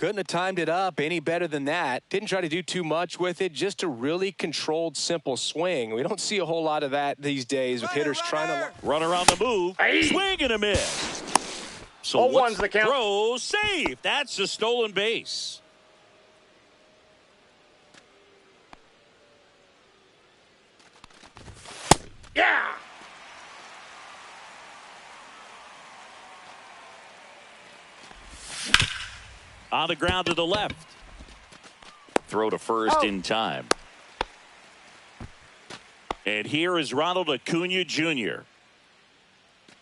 Couldn't have timed it up any better than that. Didn't try to do too much with it. Just a really controlled, simple swing. We don't see a whole lot of that these days with hitters trying to... Runner on the move. Swing and a miss. So one's the count. Throw, safe. That's a stolen base. Yeah. On the ground to the left. Throw to first in time. And here is Ronald Acuna Jr.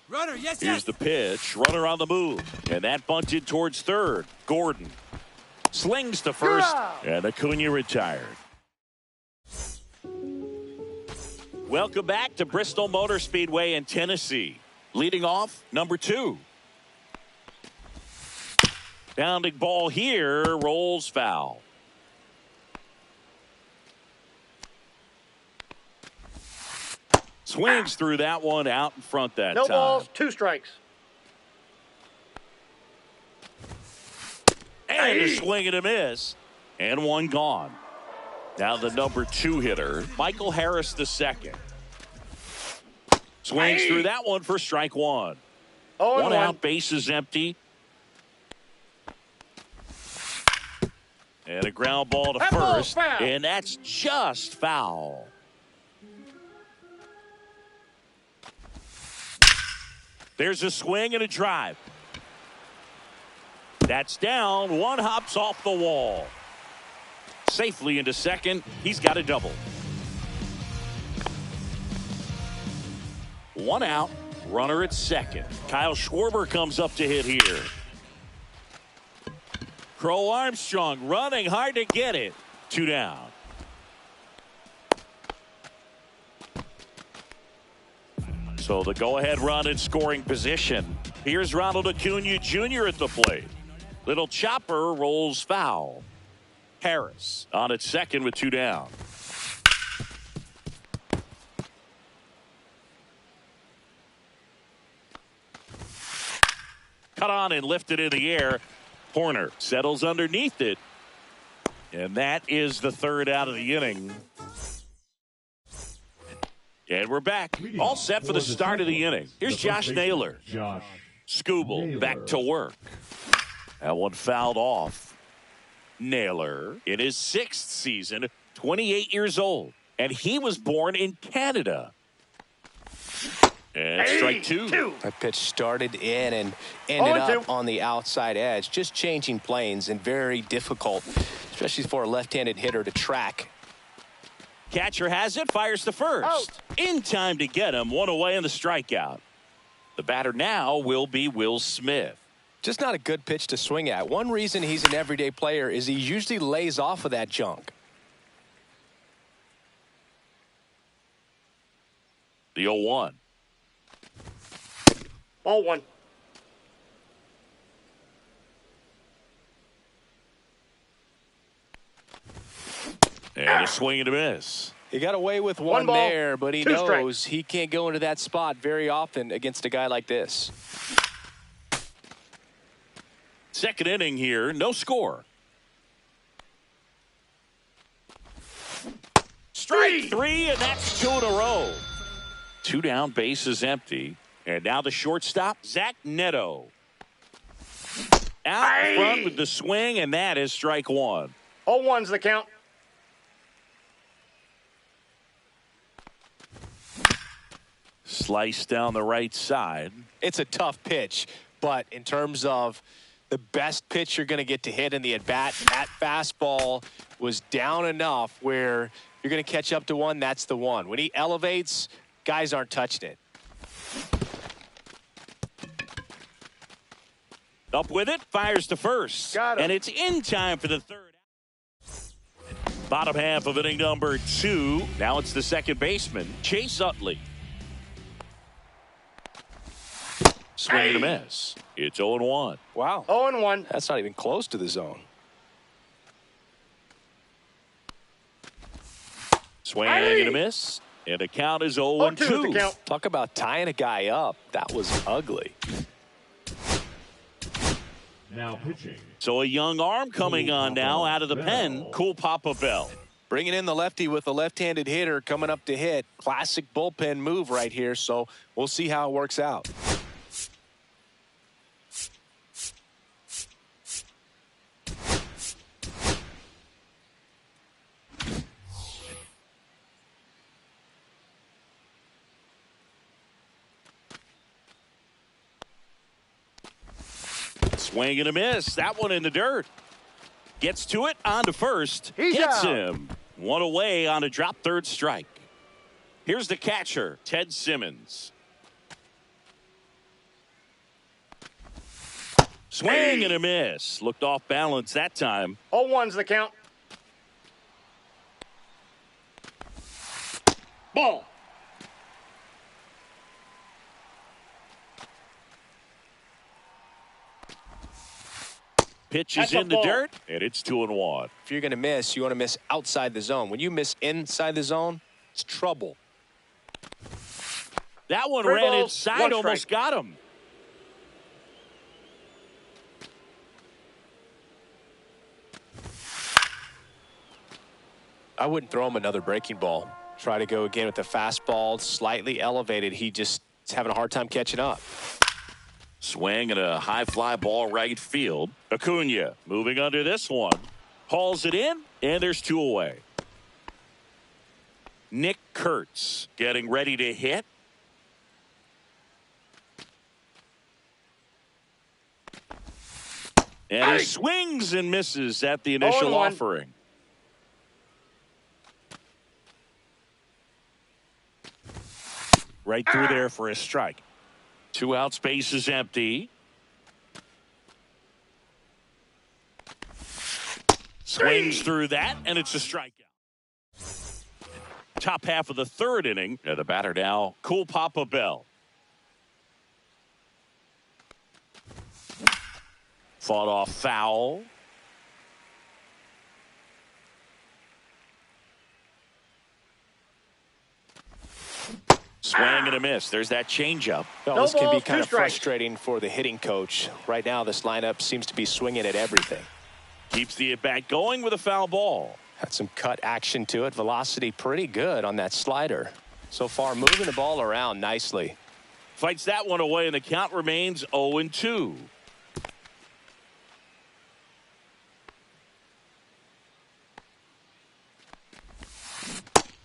Runner, yes, Here's the pitch. Runner on the move. And that bunted towards third. Gordon slings to first. And Acuna retired. Welcome back to Bristol Motor Speedway in Tennessee. Leading off, number 2. Bounding ball here, rolls foul. Swings through that one, out in front that No time. balls, 2 strikes. And a swing and a miss. And one gone. Now the number 2 hitter, Michael Harris II. Swings through that one for strike 1. 1 out, base is empty. And a ground ball to first. And that's just foul. There's a swing and a drive. That's down. One hops off the wall. Safely into second. He's got a double. 1 out. Runner at second. Kyle Schwarber comes up to hit here. Crow Armstrong running hard to get it. 2 down. So the go-ahead run in scoring position. Here's Ronald Acuna Jr. at the plate. Little chopper rolls foul. Harris on at second with 2 down. Cut on and lifted in the air. Horner settles underneath it. And that is the 3rd out of the inning. And we're back. All set for the start of the inning. Here's Josh Naylor. Skubal back to work. That one fouled off. Naylor in his 6th season, 28 years old. And he was born in Canada. And strike 2. That pitch started in and ended up on the outside edge. Just changing planes and very difficult, especially for a left-handed hitter to track. Catcher has it, fires to first. In time to get him, 1 away in the strikeout. The batter now will be Will Smith. Just not a good pitch to swing at. One reason he's an everyday player is he usually lays off of that junk. The 0-1. Ball 1. And a swing and a miss. He got away with one ball, there, but he 2 knows strikes. he can't go into that spot very often against a guy like this. Second inning here, no score. Strike 3, and that's 2 in a row. 2 down, base is empty. And now the shortstop, Zach Neto. Out in front with the swing, and that is strike 1. 0-1's the count. Slice down the right side. It's a tough pitch, but in terms of the best pitch you're going to get to hit in the at-bat, that fastball was down enough where you're going to catch up to one, that's the one. When he elevates, guys aren't touching it. Up with it, fires to first. And it's in time for the 3rd. Bottom half of inning number 2. Now it's the second baseman, Chase Utley. Swing and a miss. It's 0-1. Wow. 0-1. That's not even close to the zone. Swing and a miss. And the count is 0-2. Talk about tying a guy up. That was ugly. Now pitching. So a young arm coming on now out of the pen. Cool Papa Bell. Bringing in the lefty with a left-handed hitter coming up to hit. Classic bullpen move right here, so we'll see how it works out. Swing and a miss. That one in the dirt. Gets to it, on to first. He's Gets out. him. One away on a drop third strike. Here's the catcher, Ted Simmons. Swing and a miss. Looked off balance that time. 0-1's the count. Ball. Pitch That's is a in the ball. dirt, and it's 2-1. If you're going to miss, you want to miss outside the zone. When you miss inside the zone, it's trouble. That one 3 ran balls, inside, 1 almost strike. got him. I wouldn't throw him another breaking ball. Try to go again with the fastball, slightly elevated. He just is having a hard time catching up. Swing and a high fly ball right field. Acuna moving under this one. Hauls it in, and there's 2 away. Nick Kurtz getting ready to hit. And he swings and misses at the initial 0-1. offering. Right through there for a strike. 2 outs, base is empty. Swings through that, and it's a strikeout. Top half of the 3rd inning. And the batter now, Cool Papa Bell. Fought off foul. Swing and a miss. There's that changeup. Well, No this can be balls, kind 2 of strikes. frustrating for the hitting coach. Right now, this lineup seems to be swinging at everything. Keeps the at-bat going with a foul ball. Had some cut action to it. Velocity pretty good on that slider. So far, moving the ball around nicely. Fights that one away, and the count remains 0-2.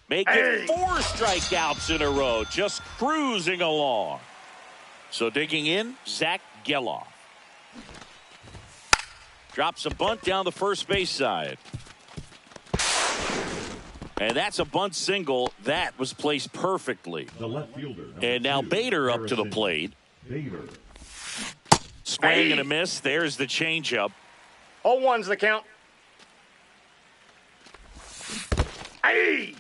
Making 4 strikeouts in a row, just cruising along. So digging in, Zach Geloff. Drops a bunt down the first base side. And that's a bunt single. That was placed perfectly. The left fielder. And now Bader up to the plate. Bader. Swing and a miss. There's the changeup. 0-1's the count. Hey!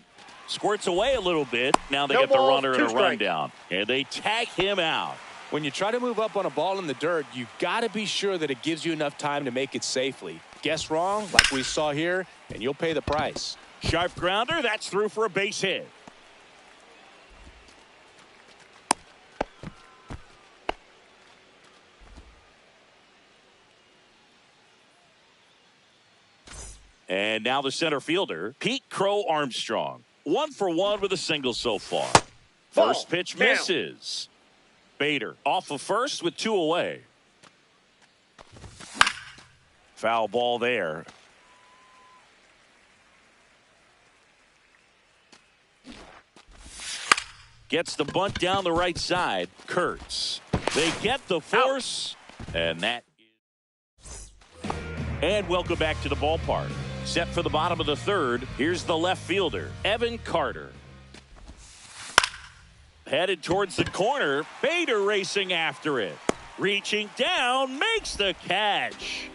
Squirts away a little bit. Now they No get the balls, runner and 2 a strikes. rundown. And they tag him out. When you try to move up on a ball in the dirt, you got to be sure that it gives you enough time to make it safely. Guess wrong, like we saw here, and you'll pay the price. Sharp grounder. That's through for a base hit. And now the center fielder, Pete Crow Armstrong. 1 for 1 with a single so far. First Ball. pitch Down. misses. Bader off of first with 2 away. Foul ball there. Gets the bunt down the right side. Kurtz. They get the force. And that is. And welcome back to the ballpark. Set for the bottom of the 3rd. Here's the left fielder, Evan Carter. Headed towards the corner. Bader racing after it. Reaching down, makes the catch.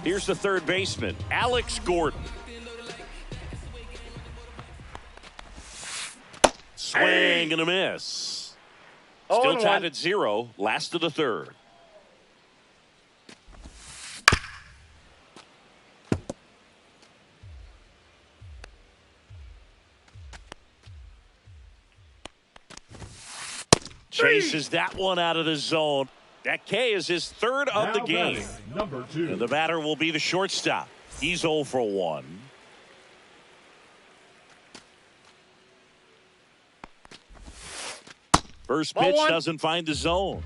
Here's the 3rd baseman, Alex Gordon. Swing and a miss. Still 0-1. tied at 0. Last of the 3rd. Chases that one out of the zone. That K is his third of the Now game. batting, number 2. And the batter will be the shortstop. He's 0 for 1. First pitch doesn't find the zone.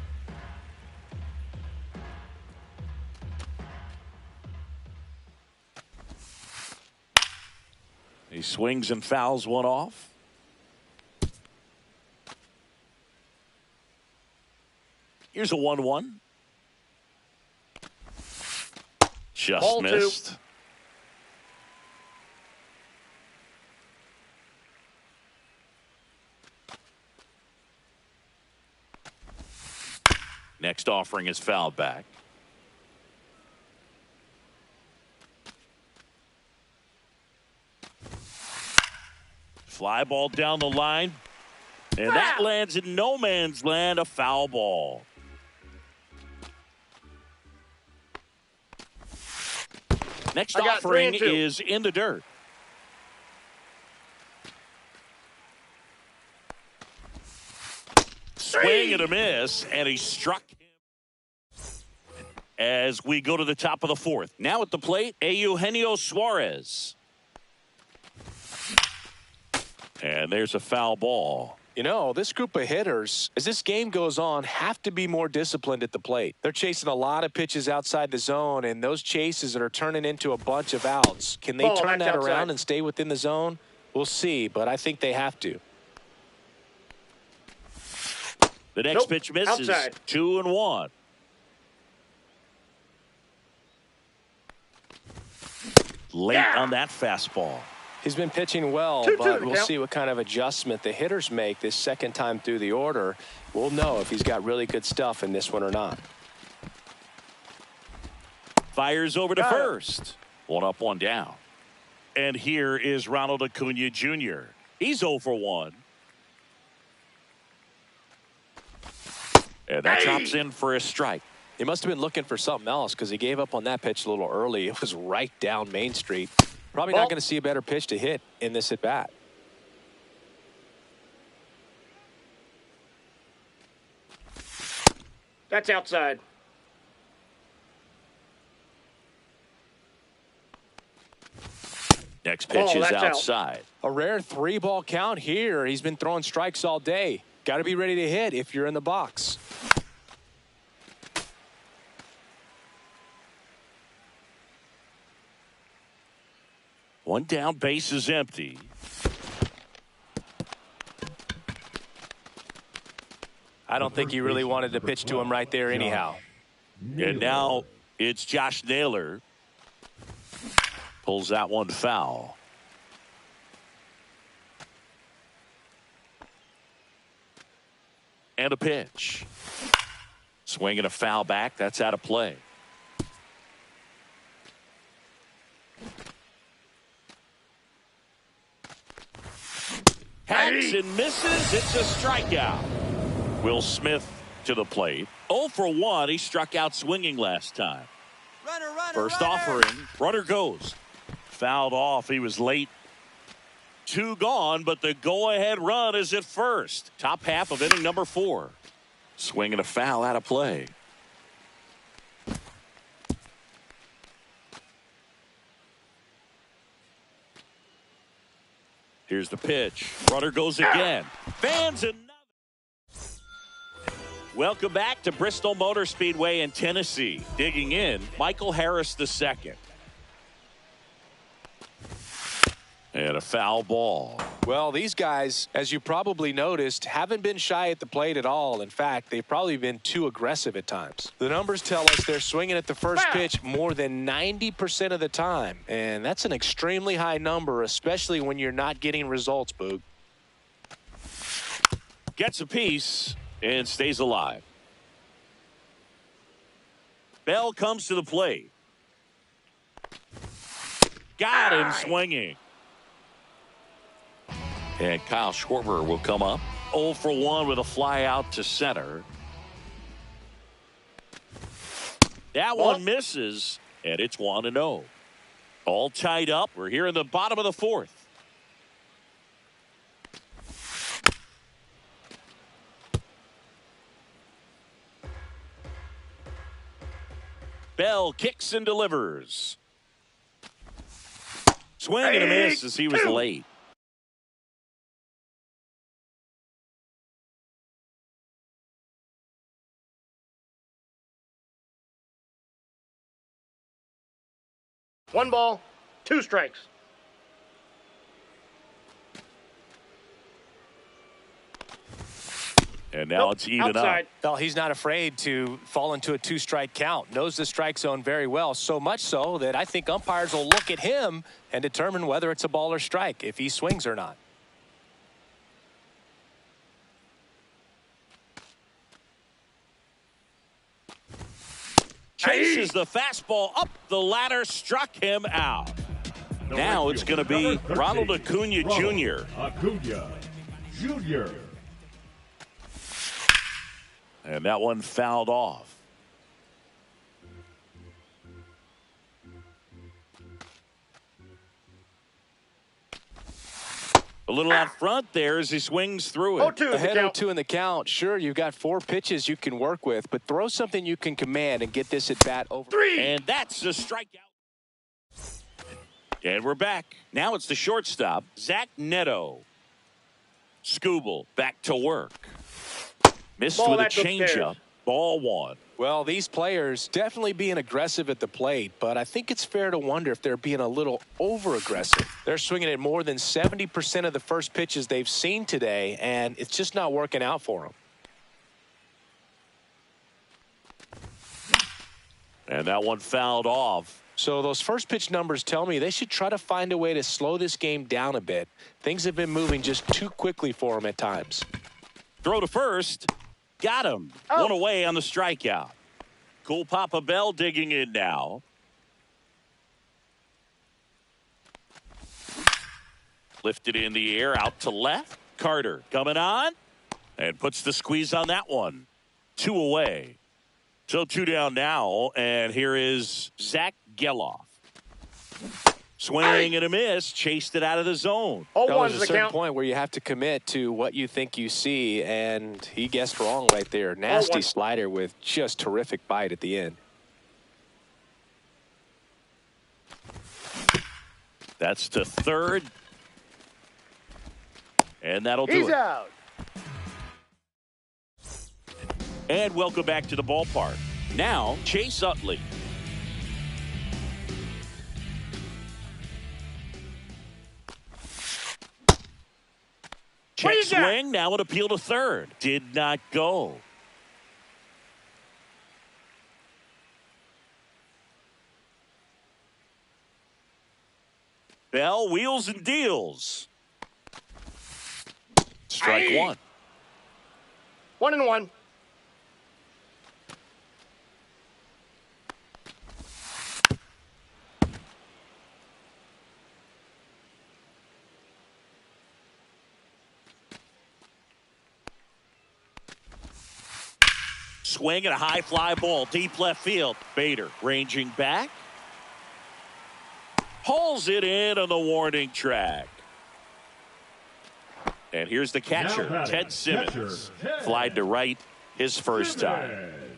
He swings and fouls one off. Here's a 1-1. Just Ball missed. 2. Next offering is fouled back. Fly ball down the line. And that lands in no man's land, a foul ball. Next offering is in the dirt. Swing and a miss, and he struck him. As we go to the top of the fourth. Now at the plate, Eugenio Suarez. And there's a foul ball. You know, this group of hitters, as this game goes on, have to be more disciplined at the plate. They're chasing a lot of pitches outside the zone, and those chases that are turning into a bunch of outs. Can they turn that around and stay within the zone? We'll see, but I think they have to. The next pitch misses. 2-1. Late on that fastball. He's been pitching well, but we'll see what kind of adjustment the hitters make this second time through the order. We'll know if he's got really good stuff in this one or not. Fires over to first. 1 up, 1 down. And here is Ronald Acuna Jr. He's 0 for 1. And that chops in for a strike. He must have been looking for something else because he gave up on that pitch a little early. It was right down Main Street. Probably not going to see a better pitch to hit in this at bat. That's outside. Next pitch is outside. A rare 3-ball count here. He's been throwing strikes all day. Got to be ready to hit if you're in the box. One down, base is empty. I don't think he really wanted to pitch to him right there anyhow. And now it's Josh Naylor. Pulls that one foul. And a pitch. Swing and a foul back. That's out of play. Hacks and misses. It's a strikeout. Will Smith to the plate. 0 for 1. He struck out swinging last time. First offering. Runner goes. Fouled off. He was late. 2 gone, but the go-ahead run is at first. Top half of inning number 4. Swing and a foul out of play. Here's the pitch. Runner goes again. Fans another. Welcome back to Bristol Motor Speedway in Tennessee. Digging in, Michael Harris II. And a foul ball. Well, these guys, as you probably noticed, haven't been shy at the plate at all. In fact, they've probably been too aggressive at times. The numbers tell us they're swinging at the first pitch more than 90% of the time. And that's an extremely high number, especially when you're not getting results, Boog. Gets a piece and stays alive. Bell comes to the plate. Got him swinging. And Kyle Schwarber will come up. 0 for 1 with a fly out to center. That one misses, and it's 1-0. All tied up. We're here in the bottom of the 4th. Bell kicks and delivers. Swing and a miss as he was late. One ball, two strikes. And now it's even outside. up. Well, he's not afraid to fall into a two-strike count. Knows the strike zone very well, so much so that I think umpires will look at him and determine whether it's a ball or strike, if he swings or not. Chases the fastball up the ladder, struck him out. Now it's going to be Ronald Acuna Jr. Acuna Jr. And that one fouled off. A little out front there as he swings through it. 0-2 Ahead the count. 0-2 in the count. Sure, you've got 4 pitches you can work with, but throw something you can command and get this at bat over. 3. And that's a strikeout. And we're back. Now it's the shortstop, Zach Neto. Skubal back to work. Missed Ball with a that's upstairs. changeup. Ball 1. Well, these players definitely being aggressive at the plate, but I think it's fair to wonder if they're being a little over-aggressive. They're swinging at more than 70% of the first pitches they've seen today, and it's just not working out for them. And that one fouled off. So those first pitch numbers tell me they should try to find a way to slow this game down a bit. Things have been moving just too quickly for them at times. Throw to first. Got him. One away on the strikeout. Cool Papa Bell digging in now. Lifted in the air out to left. Carter coming on and puts the squeeze on that one. 2 away. So 2 down now, and here is Zach Geloff. Swing and a miss, chased it out of the zone. Oh, There's one's a the certain count. point where you have to commit to what you think you see, and he guessed wrong right there. Nasty one. slider with just terrific bite at the end. That's to third. And that'll do He's it. out. And welcome back to the ballpark. Now, Chase Utley. Check you got? swing, now an appeal to third. Did not go. Bell wheels and deals. Strike Aye. 1. 1-1. Swing and a high fly ball deep left field. Bader ranging back. Hauls it in on the warning track. And here's the catcher, Now batting, Ted Simmons. catcher, Ted Flied to right his first time. Simmons.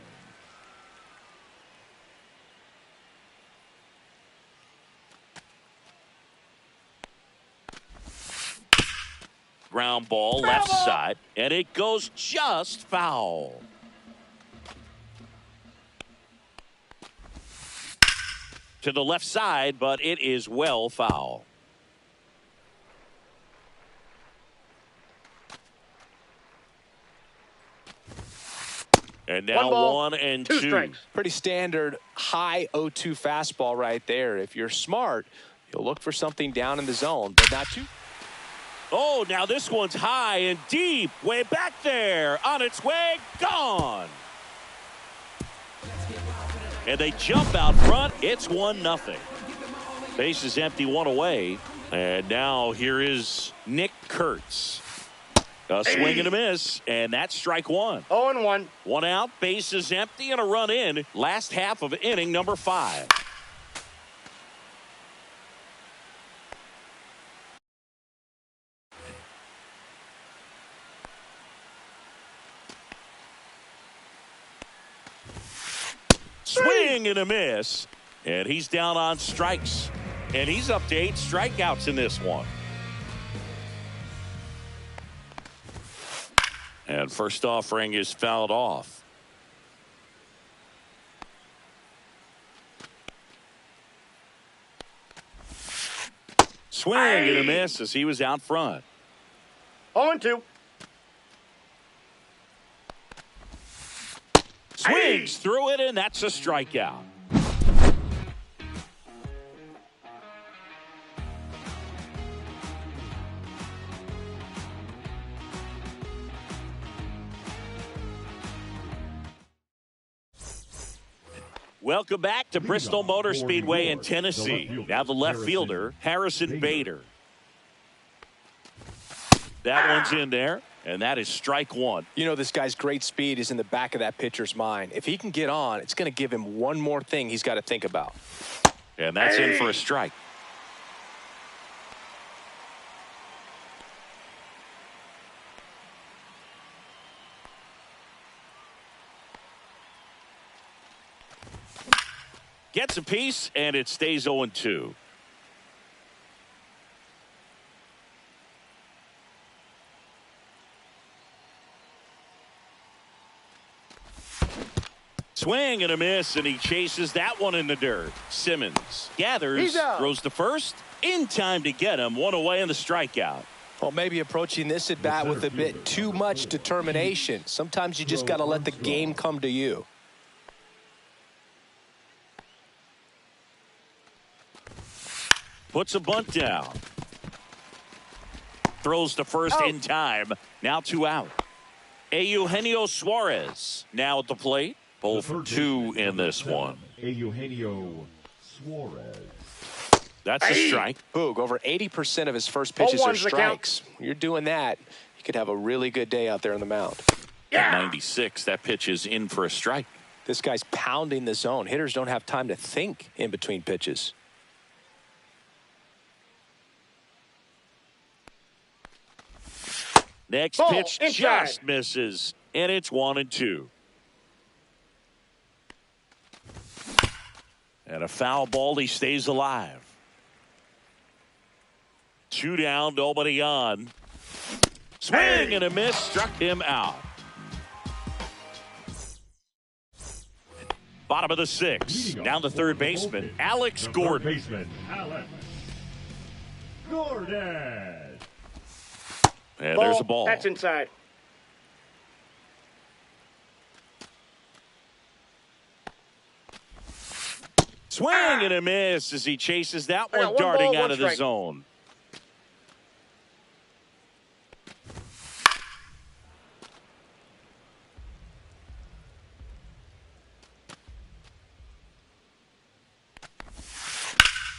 Ground ball left side, and it goes just foul. To the left side, but it is well foul. And now One ball, 1 and 2 2. strikes. Pretty standard high 0-2 fastball right there. If you're smart, you'll look for something down in the zone, but not too. Oh, now this one's high and deep, way back there, on its way, gone. And they jump out front. It's 1-0. Base is empty, 1 away. And now here is Nick Kurtz. A swing and a miss, and that's strike 1. 0-1. 1 out, base is empty, and a run in. Last half of inning number 5. Swing Swing and a miss. And he's down on strikes. And he's up to 8 strikeouts in this one. And first offering is fouled off. Swing and a miss as he was out front. 0-2. Swings through it, and that's a strikeout. Welcome back to Bristol Motor Speedway in Tennessee. Now the left fielder, Harrison Bader. That one's in there, and that is strike one. You know, this guy's great speed is in the back of that pitcher's mind. If he can get on, it's going to give him one more thing he's got to think about. And that's in for a strike. Gets a piece, and it stays 0-2. Swing and a miss, and he chases that one in the dirt. Simmons gathers, throws to first, in time to get him. One away in the strikeout. Well, maybe approaching this at bat with a bit too much determination. Sometimes you just got to let the game come to you. Puts a bunt down. Throws to first in time. Now 2 out. Eugenio Suarez now at the plate. 0 for 2 in this one. Eugenio Suarez. That's a strike. Boog, over 80% of his first pitches are strikes. When you're doing that, you could have a really good day out there on the mound. At 96, that pitch is in for a strike. This guy's pounding the zone. Hitters don't have time to think in between pitches. Next pitch just misses, and it's 1-2. And a foul ball, he stays alive. 2 down, nobody on. Swing and a miss, struck him out. Bottom of the 6th, down to third baseman, Alex Gordon. Baseman, Alex Gordon. And there's a ball. That's inside. Swing and a miss as he chases that one darting out of the zone.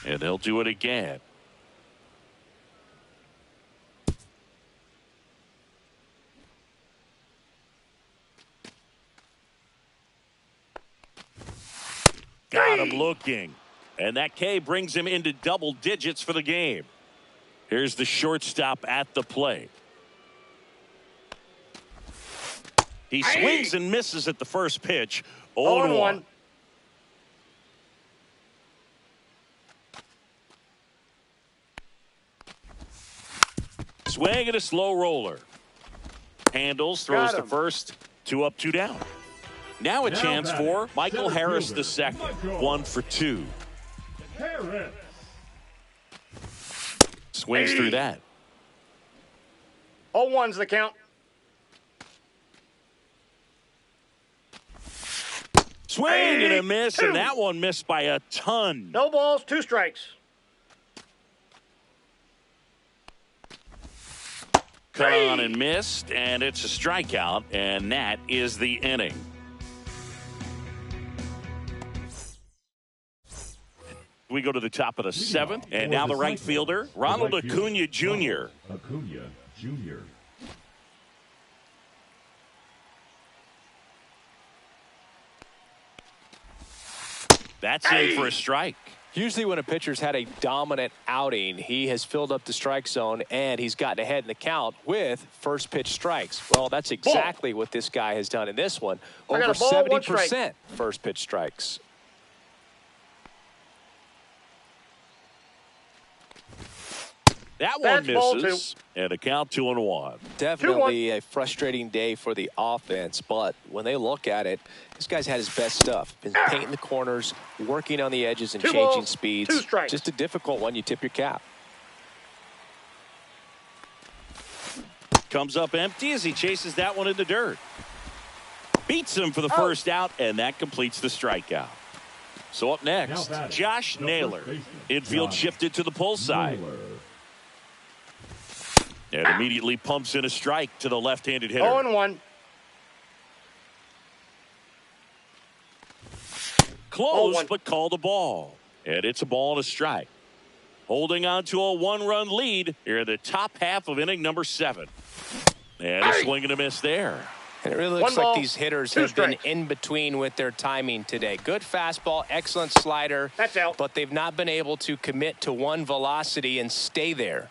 And they'll do it again. Got him looking. And that K brings him into double digits for the game. Here's the shortstop at the plate. He swings and misses at the first pitch. 0-1. Swing and a slow roller. Handles, throws to first. 2 up, 2 down. Now a chance for Michael Harris II. 1 for 2. Harris. Swings through that. 0-1's the count. Swing and a miss, and that one missed by a ton. No balls, 2 strikes. Cut on and missed, and it's a strikeout, and that is the inning. We go to the top of the 7th, and now the right fielder, Ronald Acuna Jr. Acuna Jr. That's in for a strike. Usually when a pitcher's had a dominant outing, he has filled up the strike zone and he's gotten ahead in the count with first pitch strikes. Well, that's exactly what this guy has done in this one. Over 70% first pitch strikes. That one That's ball misses. And a count 2-1. Definitely a frustrating day for the offense, but when they look at it, this guy's had his best stuff. Been painting the corners, working on the edges and 2 changing balls, speeds. 2 strikes. Just a difficult one. You tip your cap. Comes up empty as he chases that one in the dirt. Beats him for the first out, and that completes the strikeout. So up next, Josh Naylor. Infield shifted to the pull side. And immediately pumps in a strike to the left-handed hitter. 0-1. Close, 0-1. but called a ball. And it's a ball and a strike. Holding on to a 1-run lead here in the top half of inning number 7. And a swing and a miss there. And it really looks 1 ball, like these hitters 2 have been strikes. in between with their timing today. Good fastball, excellent slider. That's out. But they've not been able to commit to one velocity and stay there.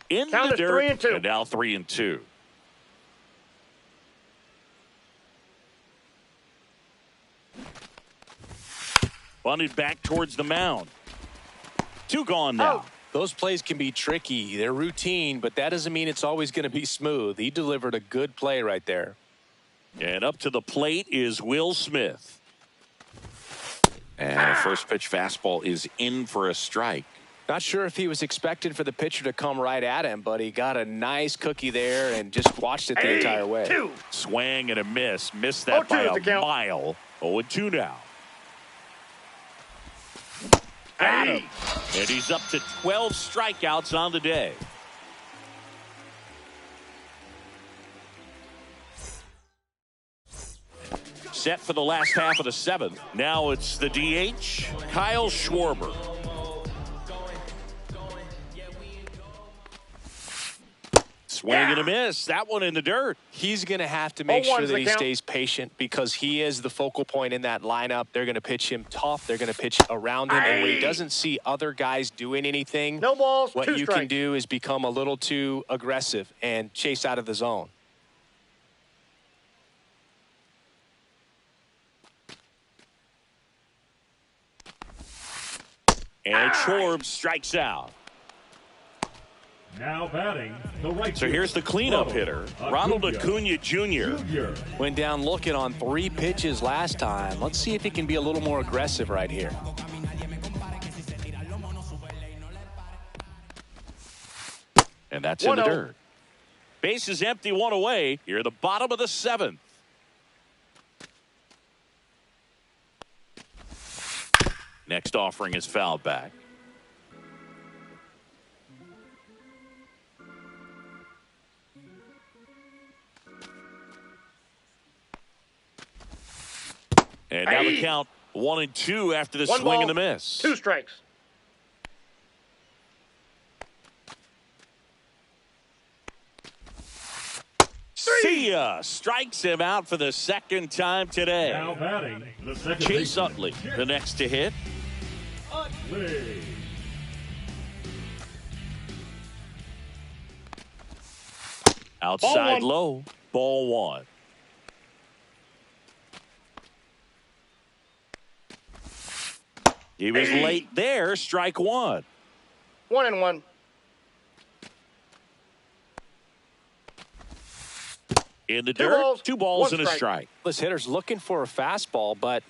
In Count the is dirt, 3-2. and now 3-2. Bunted back towards the mound. 2 gone now. Those plays can be tricky. They're routine, but that doesn't mean it's always going to be smooth. He delivered a good play right there. And up to the plate is Will Smith. And a first pitch fastball is in for a strike. Not sure if he was expected for the pitcher to come right at him, but he got a nice cookie there and just watched it the entire way. 2. Swang and a miss. Missed that 0-2 by is a the count. mile. 0-2 now. Got him. And he's up to 12 strikeouts on the day. Set for the last half of the 7th. Now it's the DH, Kyle Schwarber. Swing and a miss. That one in the dirt. He's going to have to make 0-1's sure that the he count. stays patient because he is the focal point in that lineup. They're going to pitch him tough. They're going to pitch around him. And when he doesn't see other guys doing anything, No balls, what 2 you strikes. can do is become a little too aggressive and chase out of the zone. And Schwarber strikes out. Now batting, the right So here's the cleanup hitter, Ronald Acuna Jr. Jr. Went down looking on 3 pitches last time. Let's see if he can be a little more aggressive right here. And that's in the 1-0. dirt. Base is empty, 1 away. Here at the bottom of the 7th. Next offering is fouled back. And now the count 1-2 after the 1 swing ball, and the miss. 2 strikes. See ya! Strikes him out for the 2nd time today. Now batting, the second Chase baseman, Utley, the next to hit. Utley. Outside Ball 1. low, ball 1. He was late there, strike 1. 1-1. In the 2 dirt, balls, 2 balls 1 and a strike. This hitter's looking for a fastball, but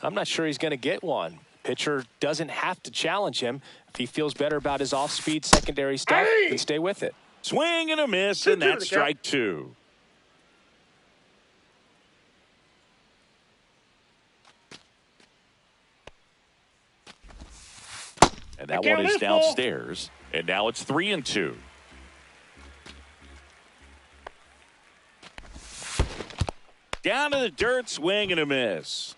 I'm not sure he's going to get one. Pitcher doesn't have to challenge him. If he feels better about his off-speed secondary stuff, then stay with it. Swing and a miss, 2-2 and to that's the count. strike 2. And that The count one is is full. downstairs. And now it's 3-2. Down to the dirt, swing and a miss.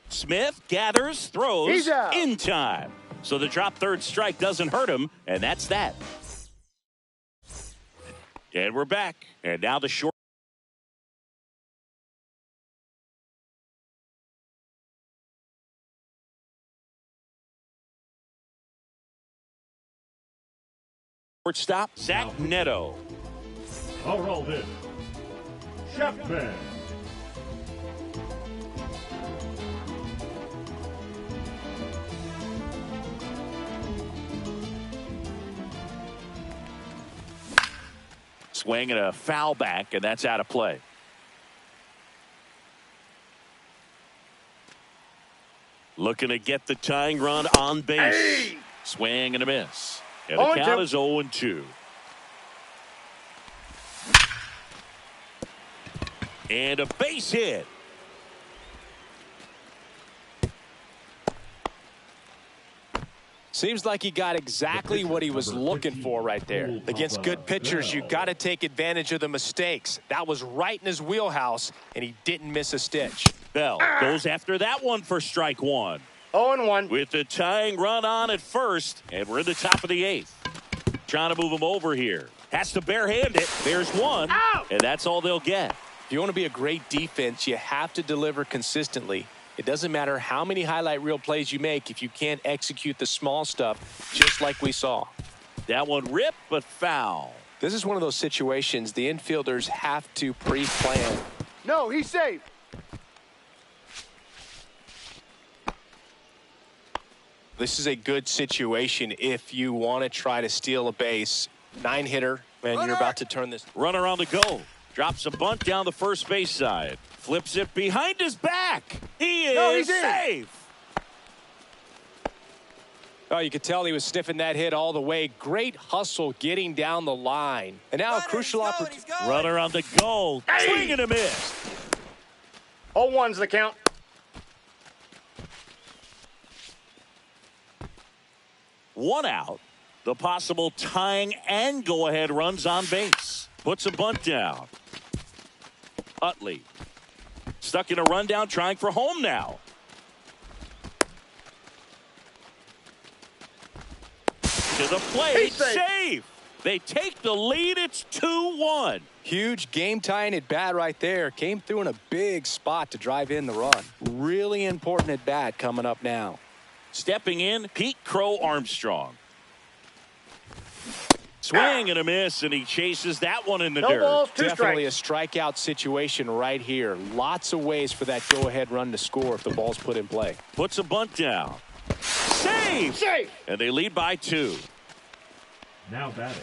Smith gathers, throws He's out. in time. So the drop third strike doesn't hurt him, and that's that. And we're back. And now the short. Shortstop, Zach Neto. Heralded, Chapman. Swing and a foul back, and that's out of play. Looking to get the tying run on base. Hey! Swing and a miss. And the count is 0-2. And a base hit. Seems like he got exactly what he was looking for right there. Against good pitchers, you got to take advantage of the mistakes. That was right in his wheelhouse, and he didn't miss a stitch. Bell goes after that one for strike one. 0-1. With the tying run on at first, and we're in the top of the eighth. Trying to move him over here. Has to barehand it. There's one, and that's all they'll get. If you want to be a great defense, you have to deliver consistently. It doesn't matter how many highlight reel plays you make if you can't execute the small stuff, just like we saw. That one ripped, but foul. This is one of those situations the infielders have to pre-plan. No, he's safe. This is a good situation if you want to try to steal a base. 9-hitter, and you're about to turn this. Runner on the go. Drops a bunt down the first base side. Flips it behind his back. He's safe. Oh, you could tell he was sniffing that hit all the way. Great hustle getting down the line. And now a crucial opportunity. Runner on the go. Swing and a miss. 0-1's the count. One out. The possible tying and go-ahead runs on base. Puts a bunt down. Utley. Stuck in a rundown, trying for home now. To the plate, safe. They take the lead. It's 2-1. Huge game-tying at bat right there. Came through in a big spot to drive in the run. Really important at bat coming up now. Stepping in, Pete Crow Armstrong. Swing and a miss, and he chases that one in the dirt. Balls, Definitely strikes. a strikeout situation right here. Lots of ways for that go-ahead run to score if the ball's put in play. Puts a bunt down. Safe! And they lead by 2. Now batting,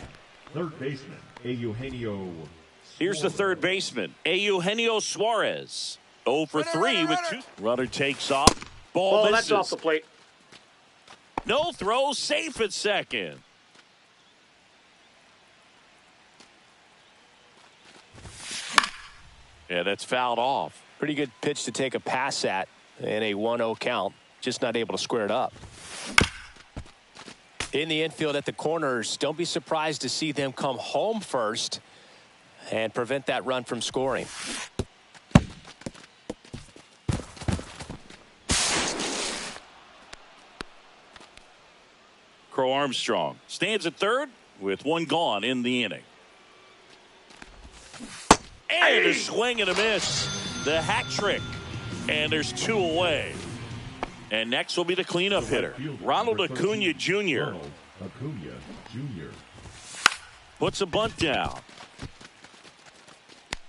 third baseman, Eugenio. Here's the third baseman, Eugenio Suarez. 0 for 3 with 2. Runner takes off. Ball misses. That's off the plate. No throw, safe at second. Yeah, that's fouled off. Pretty good pitch to take a pass at in a 1-0 count. Just not able to square it up. In the infield at the corners, don't be surprised to see them come home first and prevent that run from scoring. Crow Armstrong stands at third with one gone in the inning. And a swing and a miss. The hat trick. And there's 2 away. And next will be the cleanup hitter, Ronald Acuna Jr. Puts a bunt down.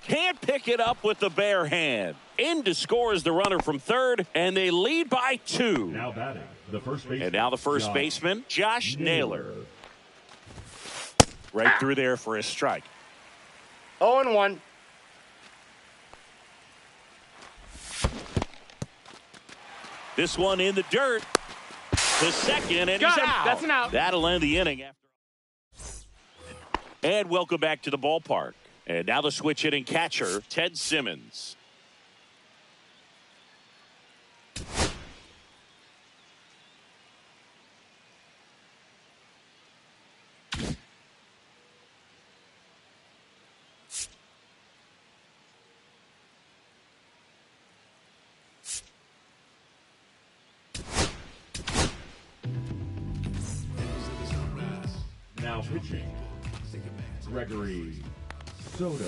Can't pick it up with the bare hand. In to score is the runner from third, and they lead by 2. Now batting, the first baseman. And now the first baseman, Josh Naylor. Right through there for a strike. 0-1. This one in the dirt. The second, and Got he's him. out. That's an out. That'll end the inning. And welcome back to the ballpark. And now the switch hitting catcher, Ted Simmons. Now pitching, Gregory Soto.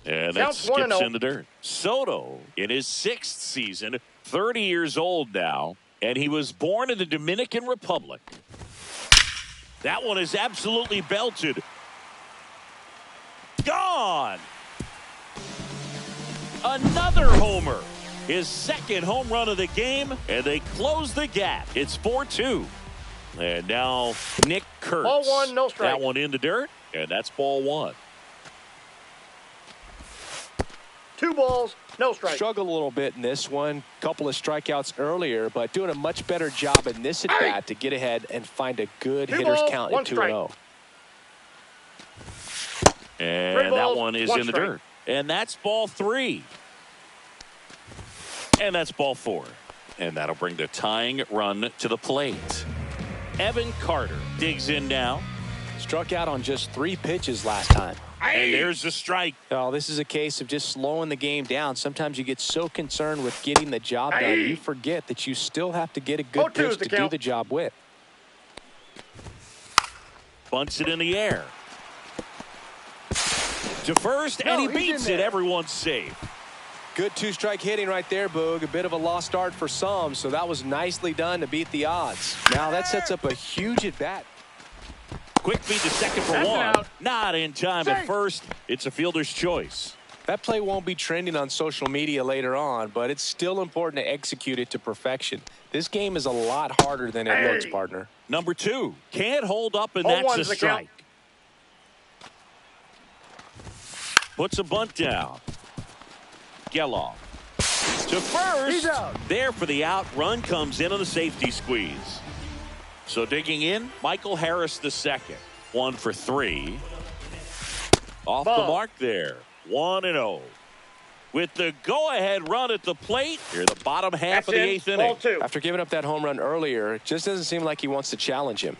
And that Counts skips 1-0. in the dirt. Soto in his 6th season, 30 years old now, and he was born in the Dominican Republic. That one is absolutely belted. Gone! Another homer. His 2nd home run of the game, and they close the gap. It's 4-2. And now Nick Kurtz. Ball 1, no strike. That one in the dirt, and that's ball 1. 2 balls, no strike. Struggled a little bit in this one. Couple of strikeouts earlier, but doing a much better job in this at-bat to get ahead and find a good 2 hitter's balls, count 1 at 2-0. strike. And 3 that balls, one is 1 in the strike. dirt. And that's ball 3. And that's ball 4. And that'll bring the tying run to the plate. Evan Carter digs in now. Struck out on just 3 pitches last time. And there's the strike. Oh, this is a case of just slowing the game down. Sometimes you get so concerned with getting the job done, you forget that you still have to get a good 0-2 pitch is the to do count. the job with. Bunts it in the air. To first, and he he's beats in it. there. Everyone's safe. Good 2-strike hitting right there, Boog. A bit of a lost start for some, so that was nicely done to beat the odds. Now that sets up a huge at-bat. Quick feed to second for That's 1. out. Not in time at Safe. first. It's a fielder's choice. That play won't be trending on social media later on, but it's still important to execute it to perfection. This game is a lot harder than it looks, partner. Number 2. Can't hold up, and 0-1 that's a is the count. strike. Puts a bunt down. Geloff to He's first. out. There for the out. Run comes in on the safety squeeze. So digging in, Michael Harris the second. 1 for 3. Off the Ball. mark there. 1-0. With the go-ahead run at the plate, here the bottom half That's of the in. 8th inning. Ball 2. After giving up that home run earlier, it just doesn't seem like he wants to challenge him.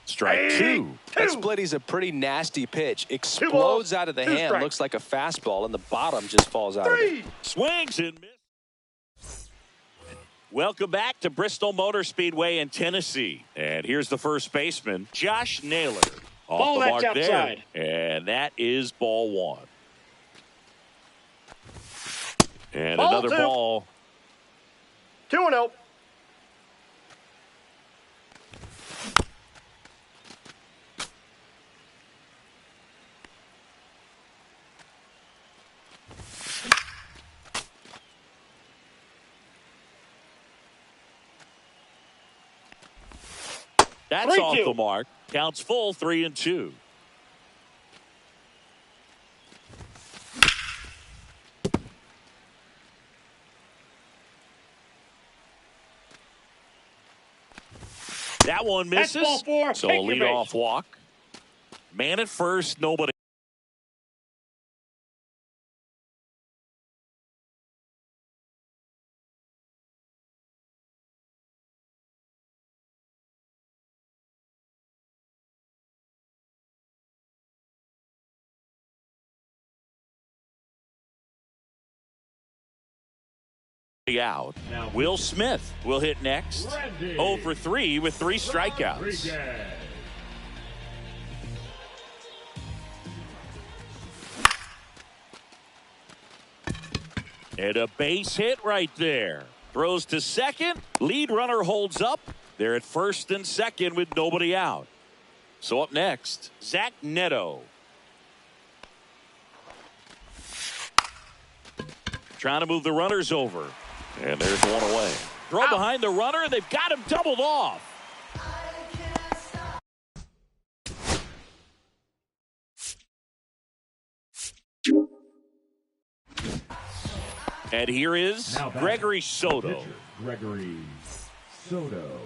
Strike 2. That splitty's a pretty nasty pitch. balls, Explodes out of the 2 hand, strikes. looks like a fastball, and the bottom just falls out of it. 3. Swings and misses. Welcome back to Bristol Motor Speedway in Tennessee. And here's the first baseman, Josh Naylor. Off Ball, the that's mark outside. there. And that is ball 1. And Ball another 2. ball. 2-0. That's 3-2. off the mark. Counts full, 3-2. That one That's misses. ball 4. So a Take your leadoff base. walk. Man at first, nobody. Out. Will Smith will hit next. Randy 0 for 3 with 3 strikeouts. Rodriguez. And a base hit right there. Throws to second. Lead runner holds up. They're at first and second with nobody out. So up next, Zach Neto. Trying to move the runners over. And there's one away. Throw behind the runner, and they've got him doubled off. And here is Now batting, Gregory Soto. pitcher, Gregory Soto.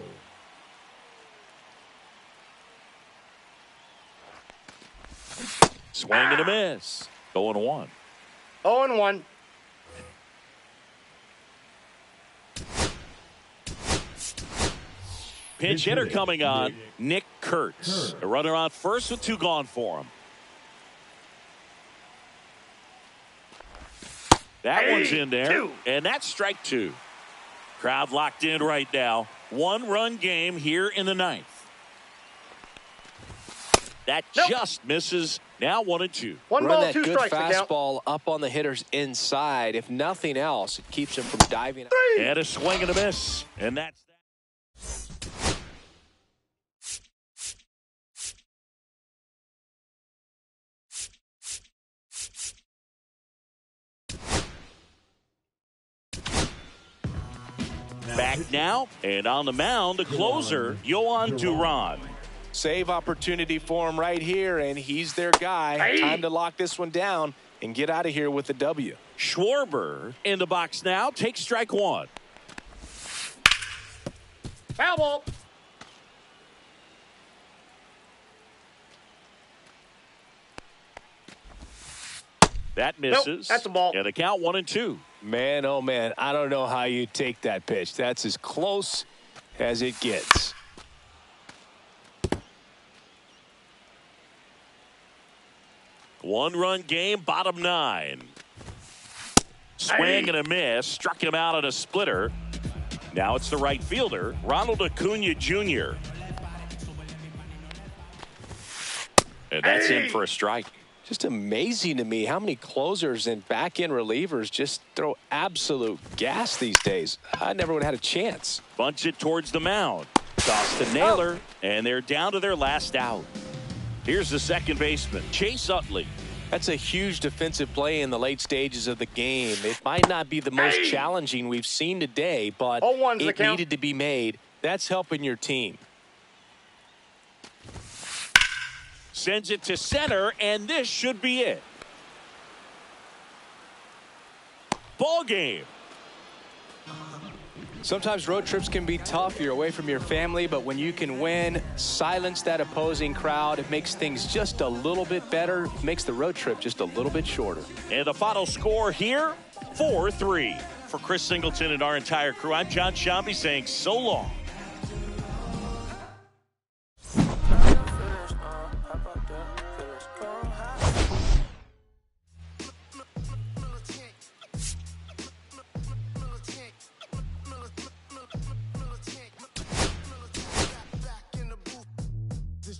Swing and a miss. 0-1. 0-1. Pinch hitter coming on, Nick Kurtz. A runner on first with 2 gone for him. That one's in there, 2. and that's strike 2. Crowd locked in right now. 1-run game here in the 9th. That just misses. Now 1-2. 1 Run ball, that 2 good strikes to count. fastball up on the hitter's inside. If nothing else, it keeps him from diving. 3. And a swing and a miss. And that's that. Back now, and on the mound, the closer, Yohan Duran. Save opportunity for him right here, and he's their guy. Hey. Time to lock this one down and get out of here with the W. Schwarber in the box now. Takes strike one. Foul ball. That misses. that's a ball. And the count 1-2. Man, oh man, I don't know how you take that pitch. That's as close as it gets. One-run game, bottom 9. Swing and a miss. Struck him out on a splitter. Now it's the right fielder, Ronald Acuna Jr. And that's in for a strike. Just amazing to me how many closers and back-end relievers just throw absolute gas these days. I never would have had a chance. Bunts it towards the mound. Toss to Naylor, and they're down to their last out. Here's the second baseman, Chase Utley. That's a huge defensive play in the late stages of the game. It might not be the most challenging we've seen today, but 0-1's the it count. needed to be made. That's helping your team. Sends it to center, and this should be it. Ball game. Sometimes road trips can be tough. You're away from your family, but when you can win, silence that opposing crowd, it makes things just a little bit better, makes the road trip just a little bit shorter. And the final score here, 4-3. For Chris Singleton and our entire crew, I'm John Shambi saying so long.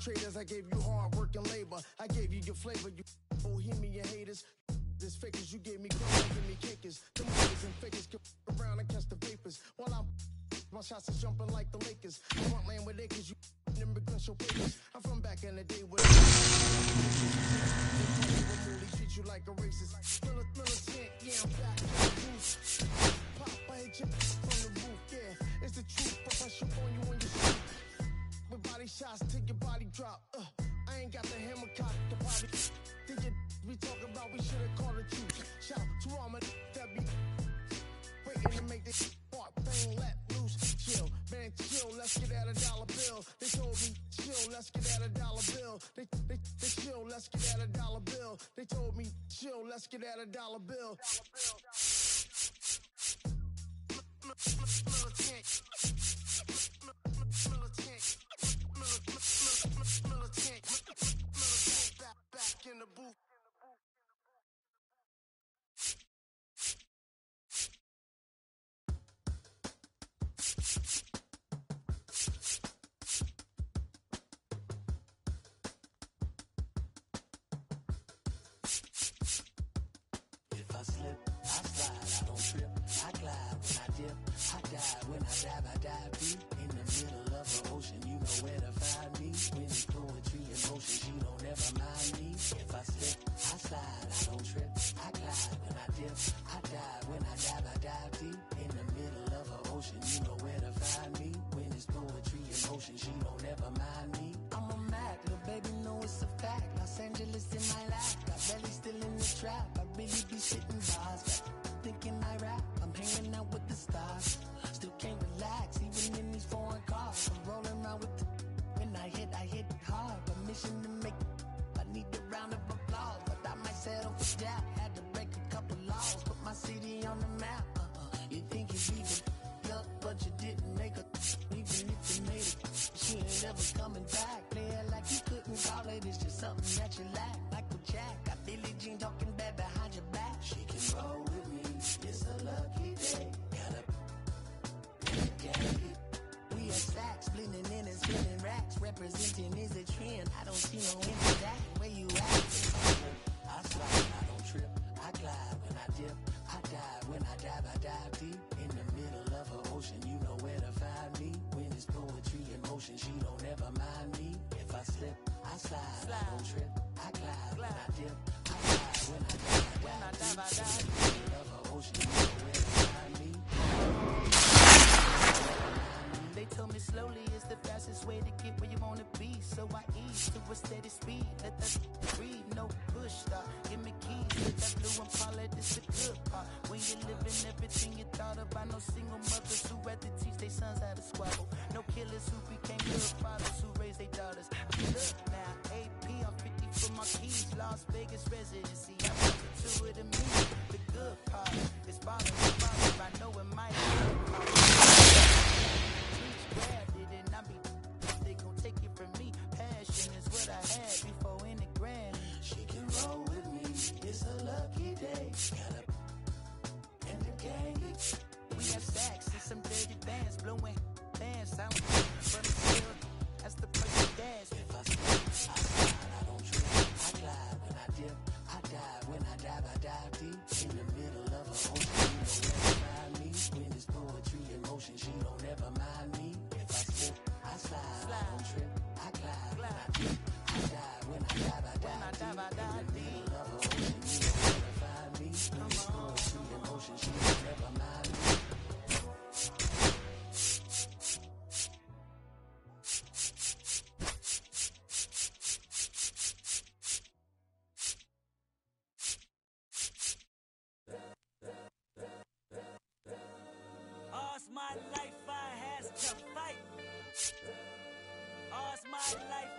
Traders, I gave you hard work and labor. I gave you your flavor, you bohemian haters. This fakers, you gave me crumbs, give me kickers. The movies and fakers get around and catch the vapors. While I'm my shots is jumping like the Lakers. Front land with acres, you immigrants show papers. I'm from back in the day with treat you like a racist. Militant, yeah, I'm back in the booth. Pop, I hit you from the roof, yeah. It's the truth, professional on you when you shoot. With body shots till your body drop. I ain't got the hammer cock to body. Think it we talk about, we should've called it truth. Shout to all my that be waiting to make this part thing let loose. Chill, man, chill, let's get at $1 bill. They told me, chill, let's get at $1 bill. They chill, let's get at $1 bill. They told me, chill, let's get at $1 bill. Back in the booth. If I slip, I slide, I don't trip, I glide when I dip, I dive when I dive, I dive deep in the middle of the ocean. You know where to find me. When it's poetry in motion, she don't ever mind me. If I slip, I slide, I don't trip, I glide when I dip, I dive when I dive deep in the middle of the ocean. You know where to find me. When it's poetry in motion, she don't ever mind me. I'm a Mac, little baby, know it's a fact. Los Angeles in my lap, got belly still in the trap. I really be sitting bars, thinking I rap. I'm hanging out with the stars, still can't relax, even in these foreign cars. I'm rolling around with the when I hit hard. Permission to make, I need a round of applause, but I might settle for that. Had to break a couple laws, put my city on the map. You think you even up, but you didn't make a. Even if you made it, she ain't ever coming back. Play it like you couldn't call it, it's just something that you lack. Michael Jack, got Billie Jean talking bad behind your back. She can roll with me, it's a lucky day. We are stacks, blending in and spinning racks. Representing is a trend, I don't see no end to that. Where you at? I slide, I don't trip, I glide when I dip, I dive when I dive deep in the middle of an ocean. You know where to find me. When it's poetry in motion, she don't ever mind me. If I slip, I slide, I don't trip, I glide when I dip, I dive when I dive deep in the middle of an ocean. You know where to find me. They told me slowly it's the the fastest way to get where you wanna be. So I ease to a steady speed. Let that breathe, no push stop. Give me keys to that blue Impala, this the good part. When you're living everything you thought about. No single mothers who rather teach their sons how to squabble. No killers who became good fathers who raised their daughters. Look now, AP, I'm 50 for my keys. Las Vegas residency, I'm to it to me. The good part is bothering me. I know it might hurt. Grabbed it and I be they gon' take it from me. Passion is what I had before any grand. She can roll with me, it's a lucky day. Got up and the gang. We have stacks and some dirty bands blowing bands out from the field. That's the perfect dance. If I slip, I slide, I don't trip, I glide. When I dip, I dive. When I dive deep in the middle of a ocean. She don't ever mind me. When it's poetry in motion, she don't ever mind me. If I slip, I slide, I don't trip, I glide. When I dip, I dive. When I dive deep in the middle of a ocean. She don't ever find me. When it's poetry in motion, she don't ever mind me. All's my life I has to fight. All's my life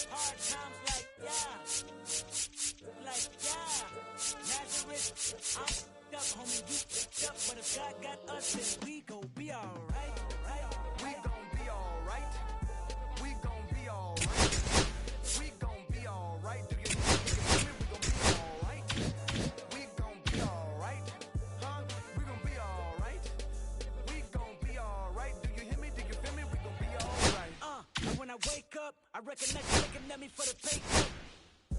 hard times like Nazareth, I'm f***ed up, homie, you f***ed up. But if God got us, then we gon' be alright. We gon' be alright. We gon' be alright. We gon' be alright. Do you hear me? We gon' be alright. We gon' be alright. Huh? We gon' be alright. We gon' be alright. Do you hear me? Do you feel me? We gon' be alright. And when I wake up, I recognize you looking at me for the pay cut.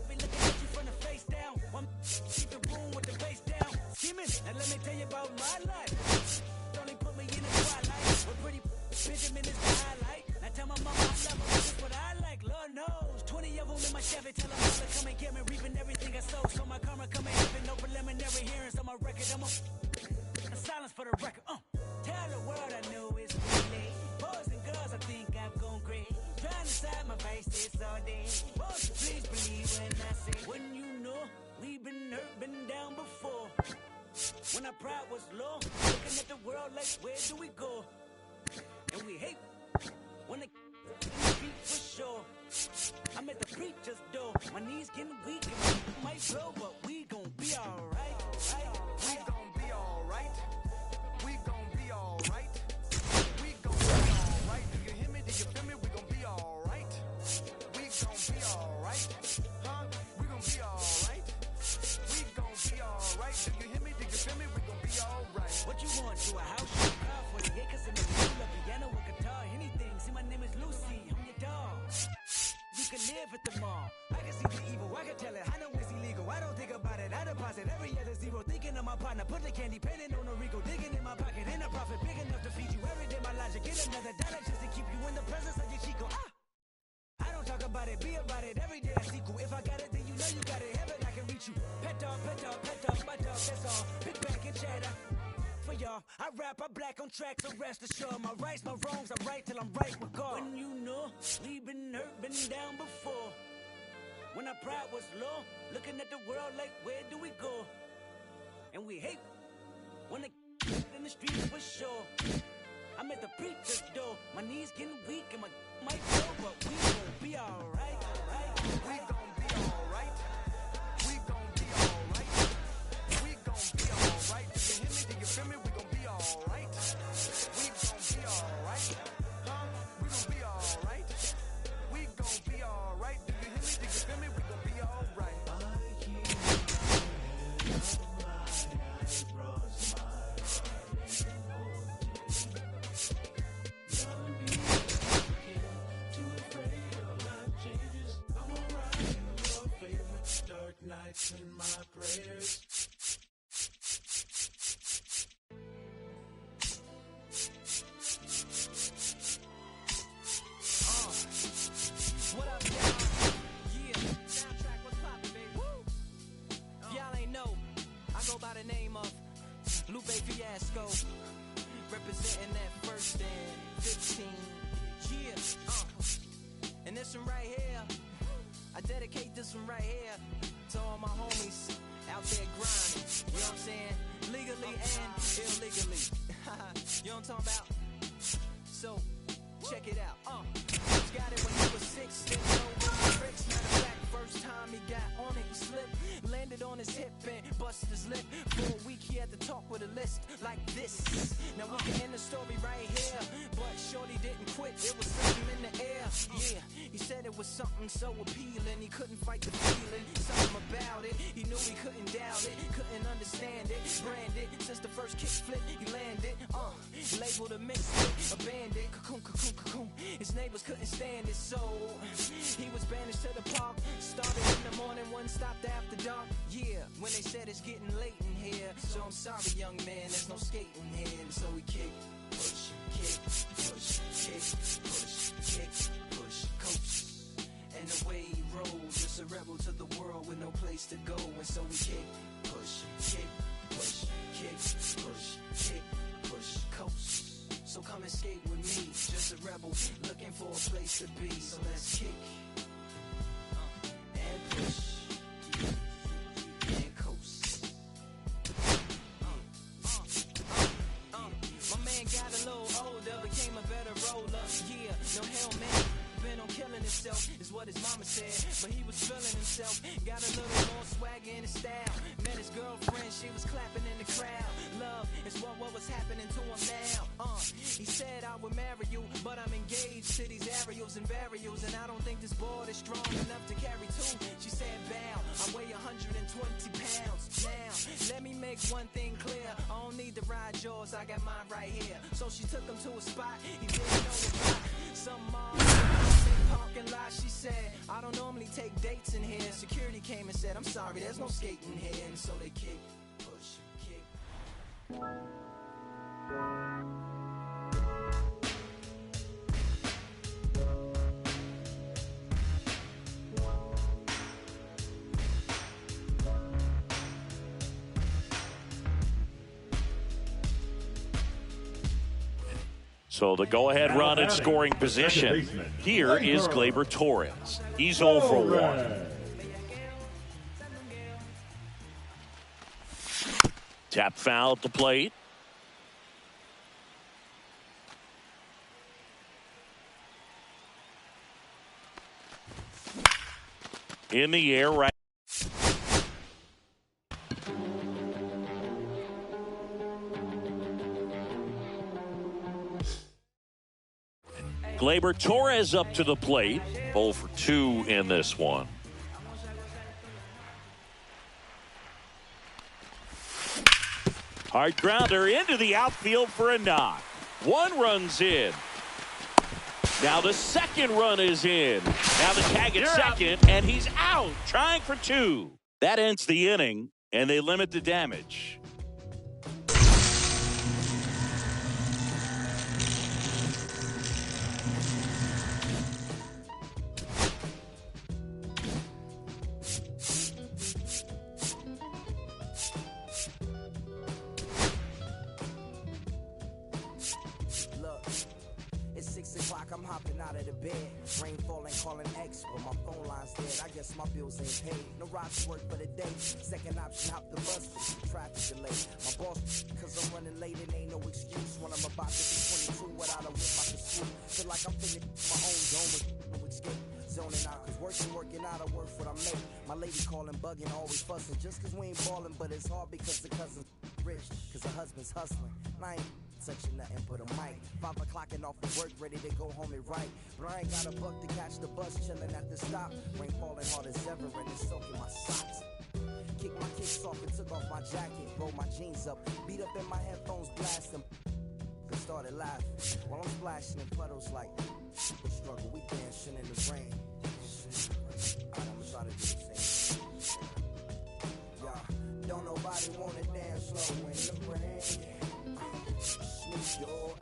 Be looking at you from the face down. One keep the room with the face down. Scheming, and let me tell you about my life. Only put me in the twilight. We're pretty Benjamin is the highlight. Now tell my mama I love her, this is what I like. Lord knows, 20 of them in my Chevy. Tell them all to come and get me, reaping everything I sow. So my karma come in heaven, no preliminary hearings on my record. I'm a silence for the record. Tell the world I know it's really. Boys and girls, I think I've gone crazy. Trying to side my face this all day. Won't you please believe when I say, when you know we've been hurt, been down before. When our pride was low, looking at the world like, where do we go? And we hate when they beat for sure. I'm at the preacher's door. My knees getting weak and my might blow, but we gon' be alright. We gon' be alright. We gon' be alright. We gon' be alright. Do you hear me? Do you feel me? We gon' be alright. We gon' be alright. Huh? We gon' be alright. We gon' be alright. Do you hear me? Do you feel me? We gon' be alright. What you want? To a house, a car, 40 acres in the middle, a piano, a guitar, anything. See, my name is Lucy. I'm your dog. You can live at the mall. I can see the evil. I can tell it. I know it's illegal. I don't think about it. I deposit every other zero. Thinking of my partner. Put the candy painting on a Rico. Digging in my pocket. In a profit big enough to feed you every day. My logic. Get another dollar just to keep you in the presence of your Chico. I don't talk about it. Be about it. Every day I sequel. If I got it, then you know you got it. Heaven, I can reach you. Pet dog, pet dog, pet dog. My dog, that's all. Big back and chatter. For y'all, I rap, I black on tracks, so rest assured. My rights, my wrongs, I'm right till I'm right with God. When you know, we've been hurt, been down before. When our pride was low, looking at the world like, where do we go? And we hate when they in the streets for sure. I'm at the preacher's door, my knees getting weak and my might go, but we gon' be alright. We gon' be alright. We gon' be alright. We gon' be alright. Do you hear me? Do you feel me? We gon' be alright. We gon' be alright. Huh? We gon' be alright. We gon' be alright. Do you hear me? Do you feel me? We gon' be alright. Nights in my prayers. What up, y'all? Yeah, soundtrack, what's poppin', baby? Woo! If y'all ain't know, I go by the name of Lupe Fiasco, representing that 1st and 15 Yeah, and this one right here, I dedicate this one right here to all my homies out there grinding. You know what I'm saying? Legally and illegally. You know what I'm talking about? So, check it out. Got it when he was 6, didn't know when he tricks. Matter of fact, first time he got on it, he slipped. Landed on his hip and busted his lip. For a week he had to talk with a list like this. Now we can end the story right here, but shorty didn't quit. It was something in the air. Yeah, he said it was something so appealing. He couldn't fight the feeling. Something about it. He knew he couldn't doubt it. Couldn't understand it. Branded since the first kick flip he landed. Labeled a misfit, a bandit. Cocoon, cocoon, cocoon. His neighbors couldn't stand it, so he was banished to the park. Started in the morning, one stopped after dark. Yeah, when they said it's getting late in here. So I'm sorry, young man, there's no skating here. And so we kick, push, kick, push, kick, push, kick, push, coach. And the way he rolls, just a rebel to the world with no place to go. And so we kick, push, kick, push, kick, push, kick, push, coach. So come and skate with me, just a rebel looking for a place to be. So let's kick and push and coast. My man got a little older, became a better roller. Yeah, no hell man, been on killing himself is what his mama said. But he was feeling himself, got a little more swag in his style. Met his girlfriend, she was clapping in the crowd. Love is what was happening to him now. He said I would marry you, but I'm engaged to these aerials and varials, and I don't think this board is strong enough to carry two. She said, bow, I weigh 120 pounds. Now, let me make one thing clear. I don't need to ride yours, I got mine right here. So she took him to a spot he didn't know about. Some mom parking lot, she said, I don't normally take dates in here. Security came and said, I'm sorry, there's no skating here. And so they kick, push, kick. So the go-ahead run in scoring position here is Gleyber Torres. He's 0 for 1. Tap foul at the plate. In the air right. Gleyber Torres up to the plate. 0 for 2 in this one. Hard grounder into the outfield for a knock. 1 run's in. Now the second run is in. Now the tag at second, and he's out, trying for 2. That ends the inning, and they limit the damage. I'm hopping out of the bed. Rain falling, calling X, but my phone line's dead. I guess my bills ain't paid. No ride to work for the day. Second option, hop the bus, but traffic delay. My boss, cause I'm running late, it ain't no excuse. When I'm about to be 22 without a whip, I can swoop. Feel like I'm feeling my own zone with no escape. Zoning out, cause working out, I work what I make. My lady calling, bugging, always fussing. Just cause we ain't ballin', but it's hard because the cousin's rich. Cause the husband's hustling. And I ain't touching nothing but a mic. 5 o'clock and off of work, ready to go home and write. But I ain't got a buck to catch the bus, chilling at the stop. Rain falling hard as ever and it's soaking my socks. Kick my kicks off and took off my jacket. Roll my jeans up, beat up in my headphones, blasting. And started laughing while I'm splashing in puddles like the struggle. We dancing in the rain. Alright, I'ma try to do the same. Yeah, don't nobody wanna dance slow in the rain. Smooth your,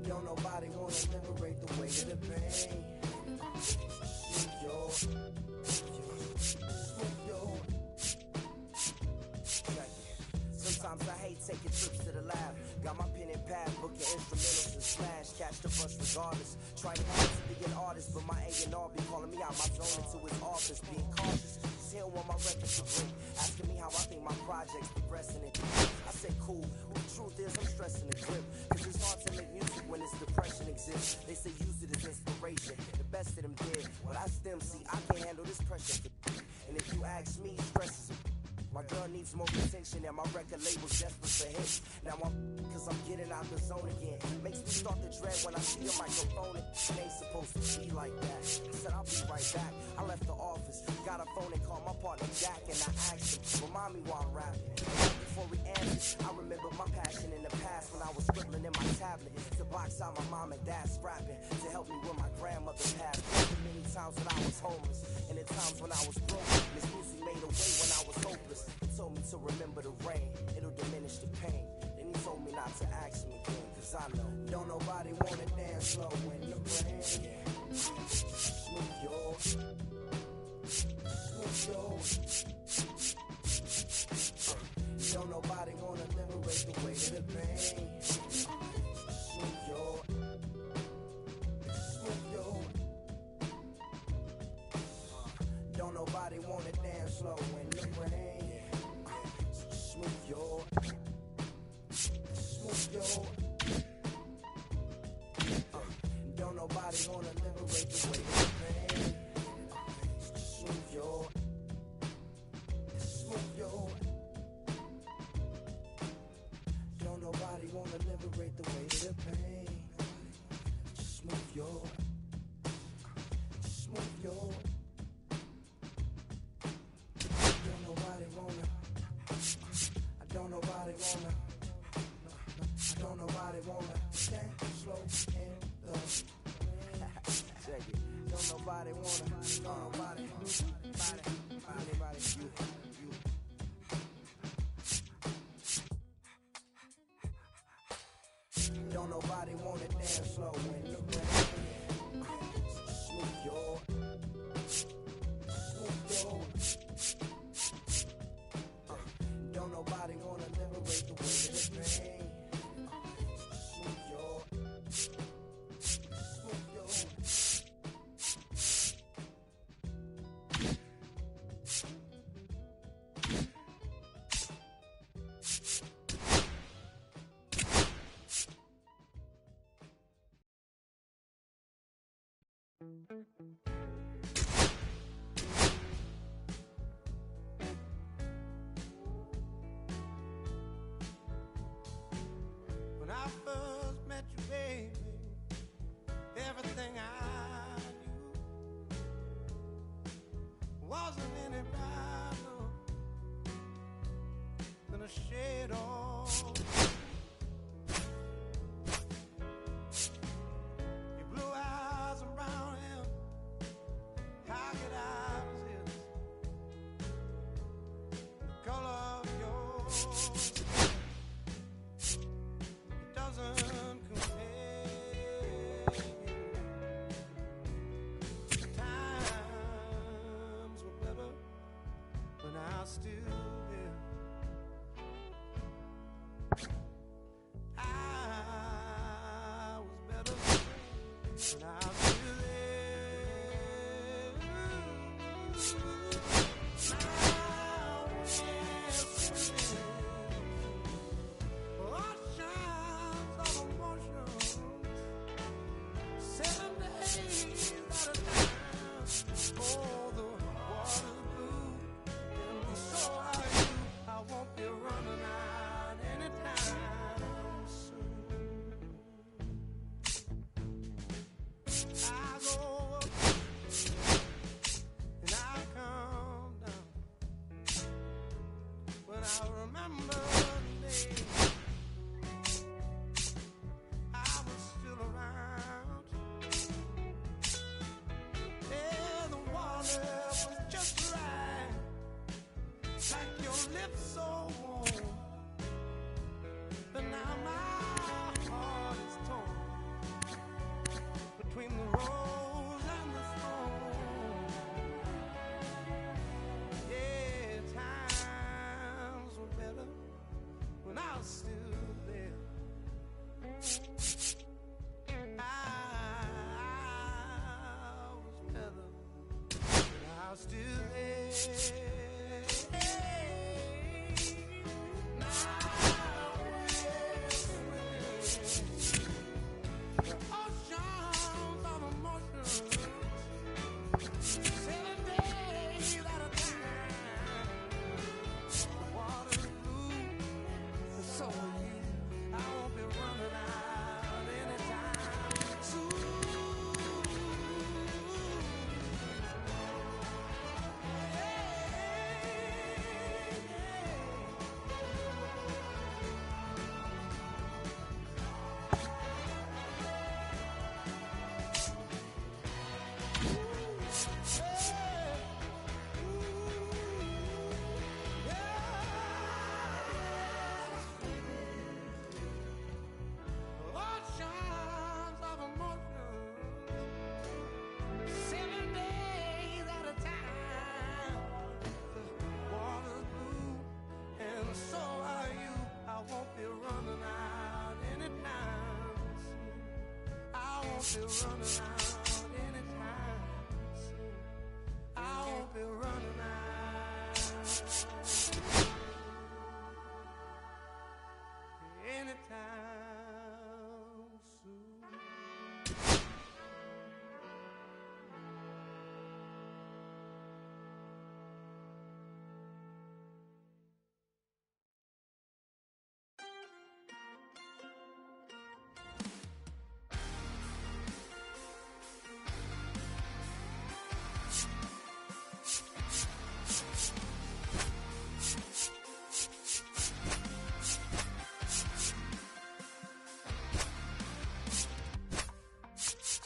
don't nobody wanna liberate the weight of the pain. Smooth your, Sometimes I hate taking trips to the an artist, but my A&R be calling me out my zone into his office, being cautious. He don't want my records to break, asking me how I think my project's progressing. And I say cool, but the truth is I'm stressing the grip. Cause it's hard to make music when this depression exists. They say use it as inspiration, the best of them did. But I still see I can't handle this pressure. And if you ask me, stress is my girl needs more attention and my record label's desperate for hits. Now cause I'm getting out the zone again. Makes me start to dread when I see a microphone. It ain't supposed to be like that. I said I'll be right back. I left the office, got a phone and called my partner Jack, and I asked him, remind me while I'm rapping. Before we answered, I remember my passion in the past when I was scribbling in my tablet to box out my mom and dad's scrapping to help me when my grandmother passed. Many times when I was homeless and the times when I was broke. This music made a way when I was hopeless. He told me to remember the rain, it'll diminish the pain. Then he told me not to ask him again, cause I know don't nobody wanna dance slow in the rain. Smooth your, smooth your. Don't nobody wanna liberate the weight of the pain. Smooth your, smooth your. Don't nobody wanna dance slow in the rain. Smooth your, smooth your. Don't nobody wanna liberate the weight of the pain. Smooth your, smooth your. Don't nobody wanna liberate the weight of the pain. Smooth your, smooth your. Don't nobody wanna. I don't nobody wanna. I don't nobody wanna dance slow in the rain. Check it. Don't nobody wanna. Don't nobody. Anybody. You. Don't nobody wanna dance slow in the rain. Smooth your, smooth your. Don't nobody wanna liberate the weight of the pain. Smooth your, smooth your. When I first met you, baby, everything I knew wasn't any brighter than a shade of your blue eyes and brown hair. How could I resist the color of your skin? It doesn't compare. Times were better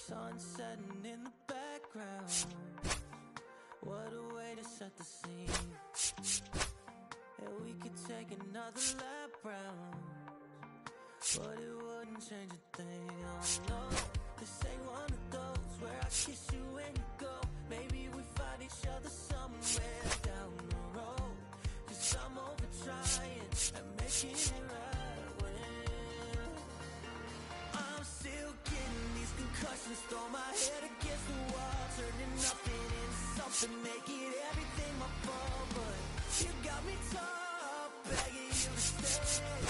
Sun setting in the background. What a way to set the scene. And we could take another lap round, but it wouldn't change a thing. Oh no, this ain't one of those where I kiss you when you go. Maybe we find each other somewhere down the road. Cause I'm over trying and making it right when I'm still getting these concussions. Throw my head against the wall, turning nothing into something, making everything my fault. But you got me tough, begging you to stay.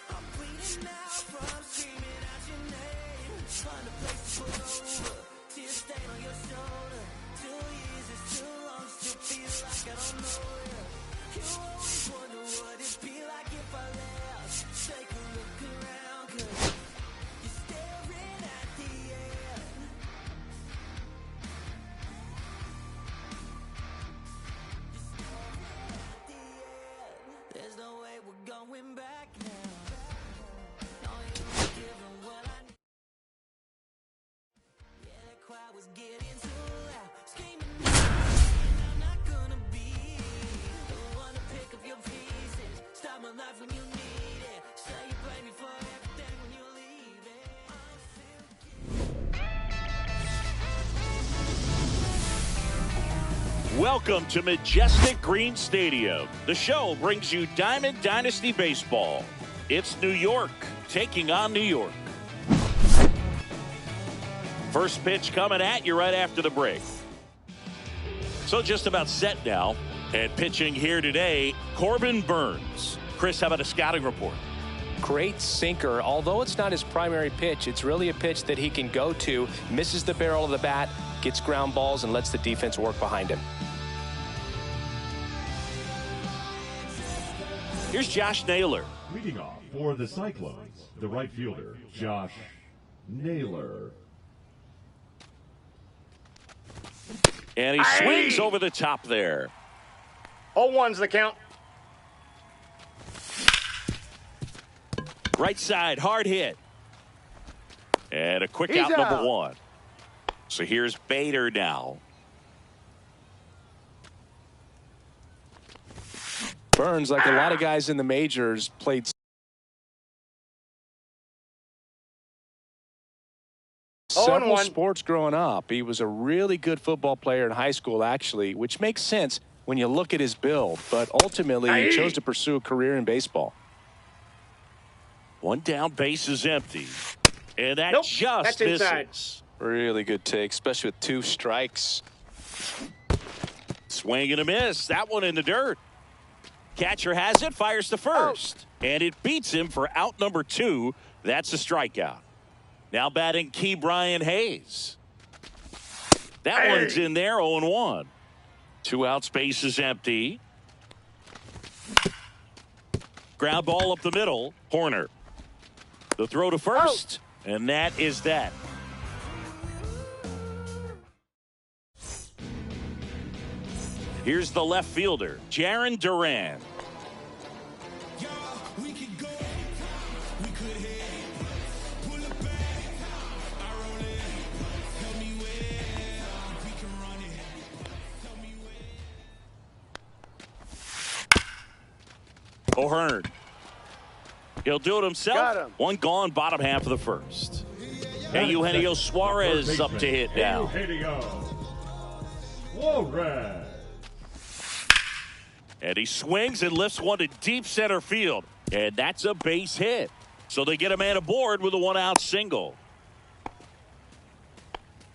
I'm bleeding out from screaming out your name. Find a place to put over, tear stain on your shoulder. 2 years is too long, still feel like I don't know you. You always wonder what it'd be like if I left. Take a look around, cause you're staring at the end. You're staring at the end. There's no way we're going back now. No, you ain't giving what I need. Yeah, that crowd was getting too loud, screaming and I'm not gonna be the one to pick up your pieces. Stop my life when you need it. Say you blame me for everything when you leave it. I'm still Welcome to Majestic Green Stadium. The show brings you Diamond Dynasty Baseball. It's New York taking on New York. First pitch coming at you right after the break. So just about set now. And pitching here today, Corbin Burnes. Chris, how about a scouting report? Great sinker. Although it's not his primary pitch, it's really a pitch that he can go to, misses the barrel of the bat, gets ground balls, and lets the defense work behind him. Here's Josh Naylor. Leading off for the Cyclones, the right fielder, Josh Naylor. And he swings over the top there. 0-1's the count. Right side, hard hit. And a quick He's out, number out. one. So here's Bader now. Burnes, like a lot of guys in the majors, played several 0-1. sports growing up. He was a really good football player in high school, actually, which makes sense when you look at his build. But ultimately, he chose to pursue a career in baseball. One down, base is empty. And that Nope, just that's misses. inside. Really good take, especially with 2 strikes. Swing and a miss. That one in the dirt. Catcher has it, fires to first. And it beats him for out number 2. That's a strikeout. Now batting Key Brian Hayes. That one's in there, 0-1. 2 outs, base is empty. Ground ball up the middle. Horner. The throw to first. And that is that. Here's the left fielder, Jarren Duran. O'Hearn. He'll do it himself. Got him. One gone, bottom half of the first. And Eugenio Suarez up to hit now. Eugenio Suarez. And he swings and lifts one to deep center field. And that's a base hit. So they get a man aboard with a 1-out single.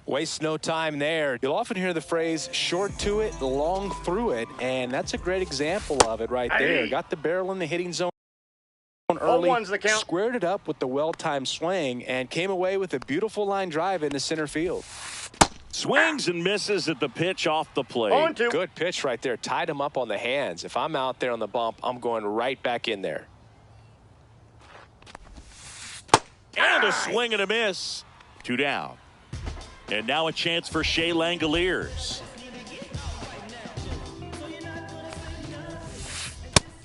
Waste no time there. You'll often hear the phrase short to it, long through it, and that's a great example of it right there. Got the barrel in the hitting zone early, 0-1's the count. squared it up with the well-timed swing, and came away with a beautiful line drive into center field. Swings and misses at the pitch off the plate. 0-2. Good pitch right there. Tied him up on the hands. If I'm out there on the bump, I'm going right back in there. And a swing and a miss. 2 down. And now a chance for Shea Langoliers.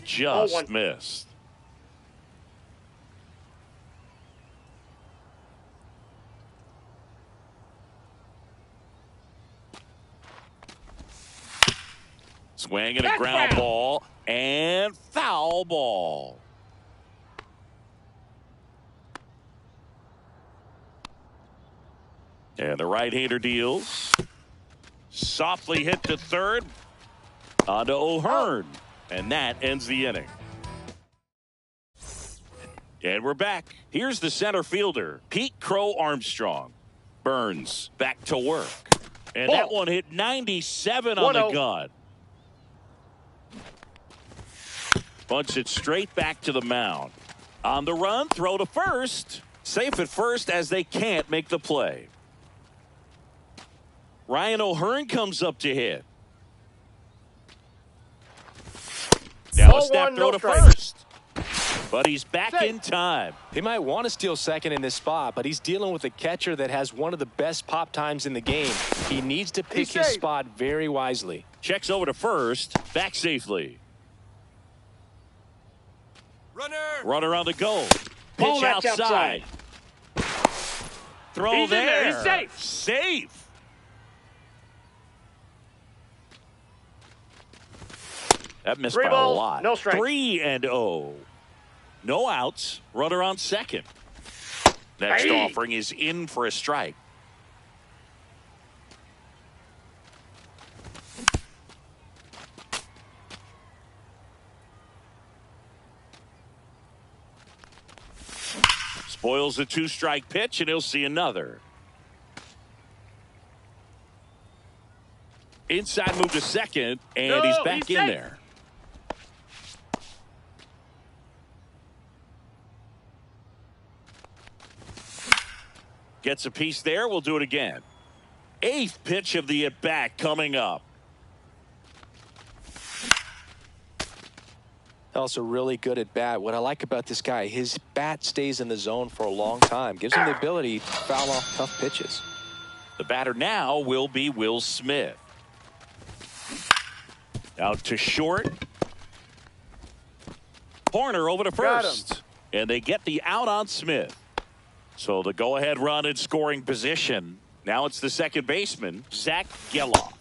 Just 0-1. missed. Swing and a ground ball and foul ball. And the right-hander deals. Softly hit to third. On to O'Hearn. And that ends the inning. And we're back. Here's the center fielder, Pete Crow Armstrong. Burns back to work. And that one hit 97 on the 1-0. gun. Bunts it straight back to the mound. On the run, throw to first. Safe at first as they can't make the play. Ryan O'Hearn comes up to hit. Now a snap throw to first. But he's back in time. He might want to steal second in this spot, but he's dealing with a catcher that has one of the best pop times in the game. He needs to pick his spot very wisely. Checks over to first. Back safely. Runner on the go. Ball Pitch that's outside. Throw He's in there. there. He's safe. Safe. That missed 3 by a balls, lot. no strikes. 3-0. No outs. Runner on second. Next offering is in for a strike. Spoils a 2-strike pitch, and he'll see another. Inside move to second, and he's back in there. Gets a piece there. We'll do it again. 8th pitch of the at-bat coming up. Also really good at bat. What I like about this guy, his bat stays in the zone for a long time. Gives him the ability to foul off tough pitches. The batter now will be Will Smith. Out to short. Horner over to first. And they get the out on Smith. So the go-ahead run in scoring position. Now it's the second baseman, Zach Geloff.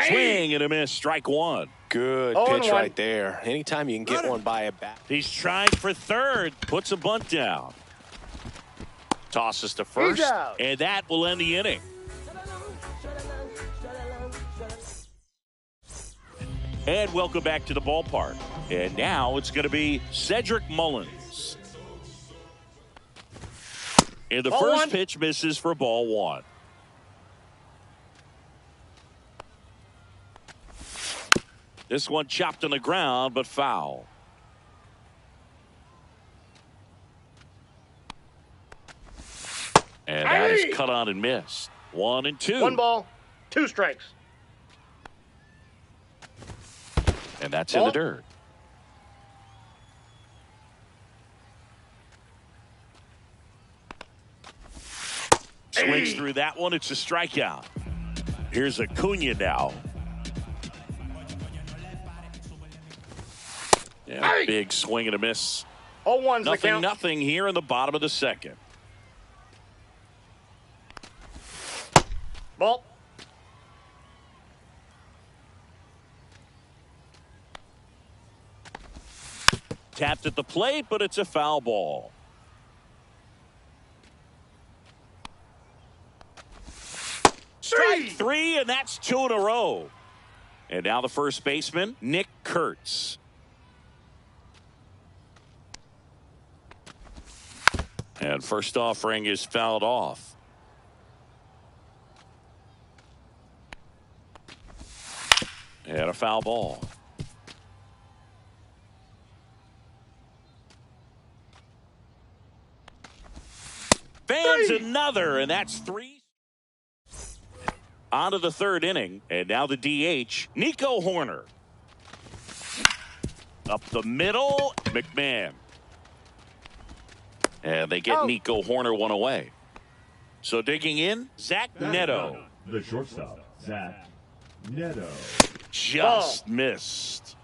Swing and a miss, strike one. Good pitch right there. Anytime you can get one by a bat. He's trying for third, puts a bunt down. Tosses to first, and that will end the inning. And welcome back to the ballpark. And now it's going to be Cedric Mullins. And the first pitch misses for ball one. This one chopped on the ground, but foul. And that is cut on and missed. 1-2. 1 ball, 2 strikes. And that's in the dirt. Swings through that one. It's a strikeout. Here's Acuna now. Yeah, big swing and a miss. 0-1's the count. Nothing here in the bottom of the second. Ball. Tapped at the plate, but it's a foul ball. Strike 3, and that's 2 in a row. And now the first baseman, Nick Kurtz. And first offering is fouled off. And a foul ball. Fans another, and that's 3. On to the third inning, and now the DH, Nico Horner. Up the middle, McMahon. And they get Nico Horner one away. So digging in, Zach Neto. The shortstop, Zach Neto. Just missed.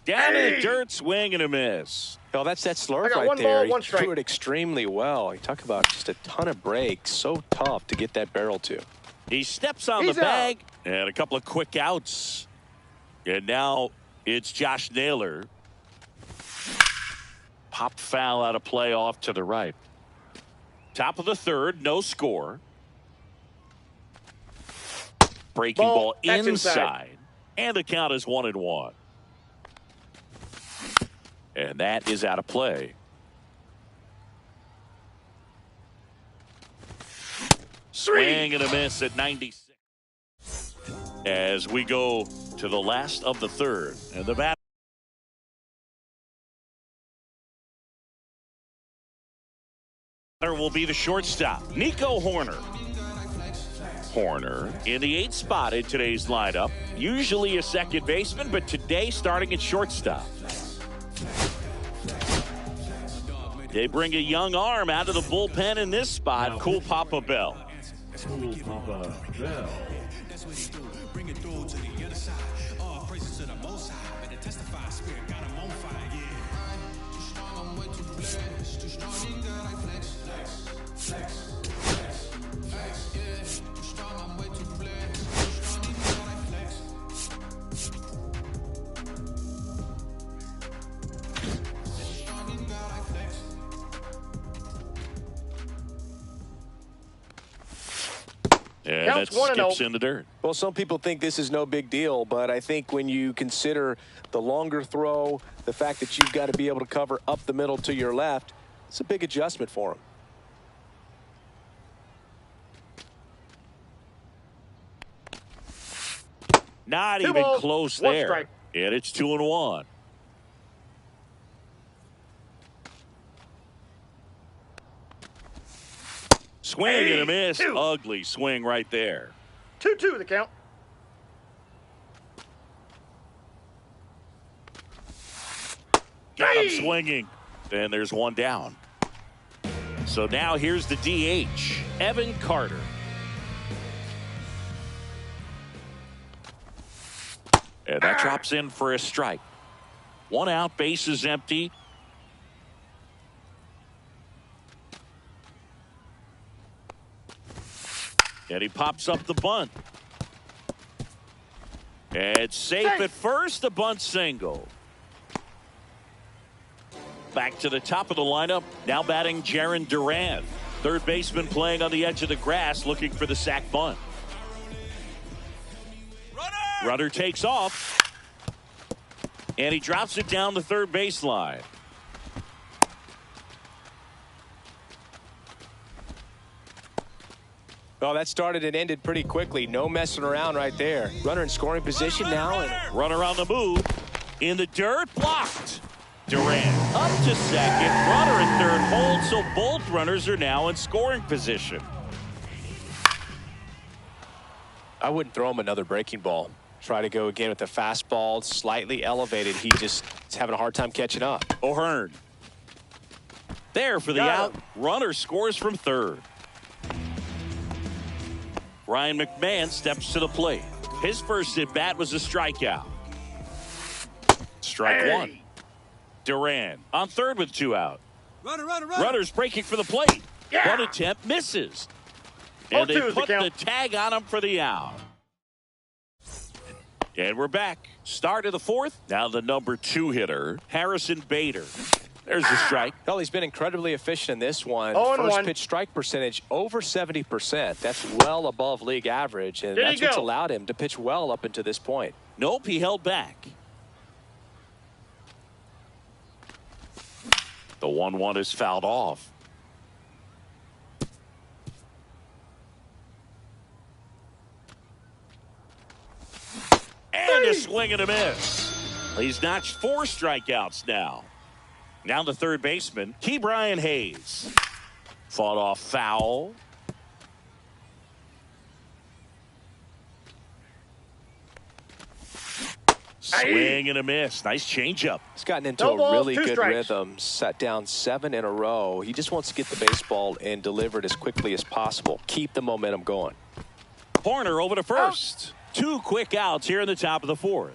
Down in the dirt, swing and a miss. Oh, that's that slurve got right 1 there. ball, 1 He strike. threw it extremely well. You talk about just a ton of breaks. So tough to get that barrel to. He steps on the bag, and a couple of quick outs. And now it's Josh Naylor. Pop foul out of play off to the right. Top of the third, no score. Breaking ball That's inside. And the count is 1-1. And that is out of play. Swing and a miss at 96. As we go to the last of the third. And the batter will be the shortstop, Nico Horner. Horner in the 8th spot in today's lineup. Usually a second baseman, but today starting at shortstop. They bring a young arm out of the bullpen in this spot, Cool Papa Bell. Cool Papa Bell. Bring it through to the other side. All praises to the most high. Better testify, spirit got him on fire. Yeah. Too strong, I'm way too blessed. Too strong, you got I flex. Flex. Yeah. Too strong, I'm way too blessed. Too strong, you got I flex. Too strong, you got I flex. And that skips in the dirt. Well, some people think this is no big deal, but I think when you consider the longer throw, the fact that you've got to be able to cover up the middle to your left, it's a big adjustment for him. Not 2 even balls, close 1 there. strike. And it's 2-1. Swing and a miss. 2. Ugly swing right there. 2-2 the count. Got him swinging. And there's one down. So now here's the DH, Evan Carter. And that drops in for a strike. 1 out, base is empty. And he pops up the bunt. And it's safe at first, a bunt single. Back to the top of the lineup, now batting Jarren Duran. Third baseman playing on the edge of the grass, looking for the sac bunt. Runner takes off. And he drops it down the third baseline. Well, that started and ended pretty quickly. No messing around right there. Runner in scoring position now. Runner on the move. In the dirt. Blocked. Durant up to second. Runner in third. Hold, so both runners are now in scoring position. I wouldn't throw him another breaking ball. Try to go again with the fastball. Slightly elevated. He just is having a hard time catching up. O'Hearn. There for the out. Runner scores from third. Ryan McMahon steps to the plate. His first at bat was a strikeout. Strike one. Duran on third with 2 out. Runner's breaking for the plate. One attempt misses. And they put the tag on him for the out. And we're back. Start of the fourth. Now the number 2 hitter, Harrison Bader. There's the strike. Well, he's been incredibly efficient in this one. 0-1. First pitch strike percentage over 70%. That's well above league average, and that's what's allowed him to pitch well up until this point. Nope, he held back. The 1-1 is fouled off. And a swing and a miss. He's notched 4 strikeouts now. Now the third baseman, Ke'Bryan Hayes. Fought off foul. Swing and a miss. Nice changeup. He's gotten into a really good rhythm. Sat down 7 in a row. He just wants to get the baseball and deliver it as quickly as possible. Keep the momentum going. Horner over to first. 2 quick outs here in the top of the fourth.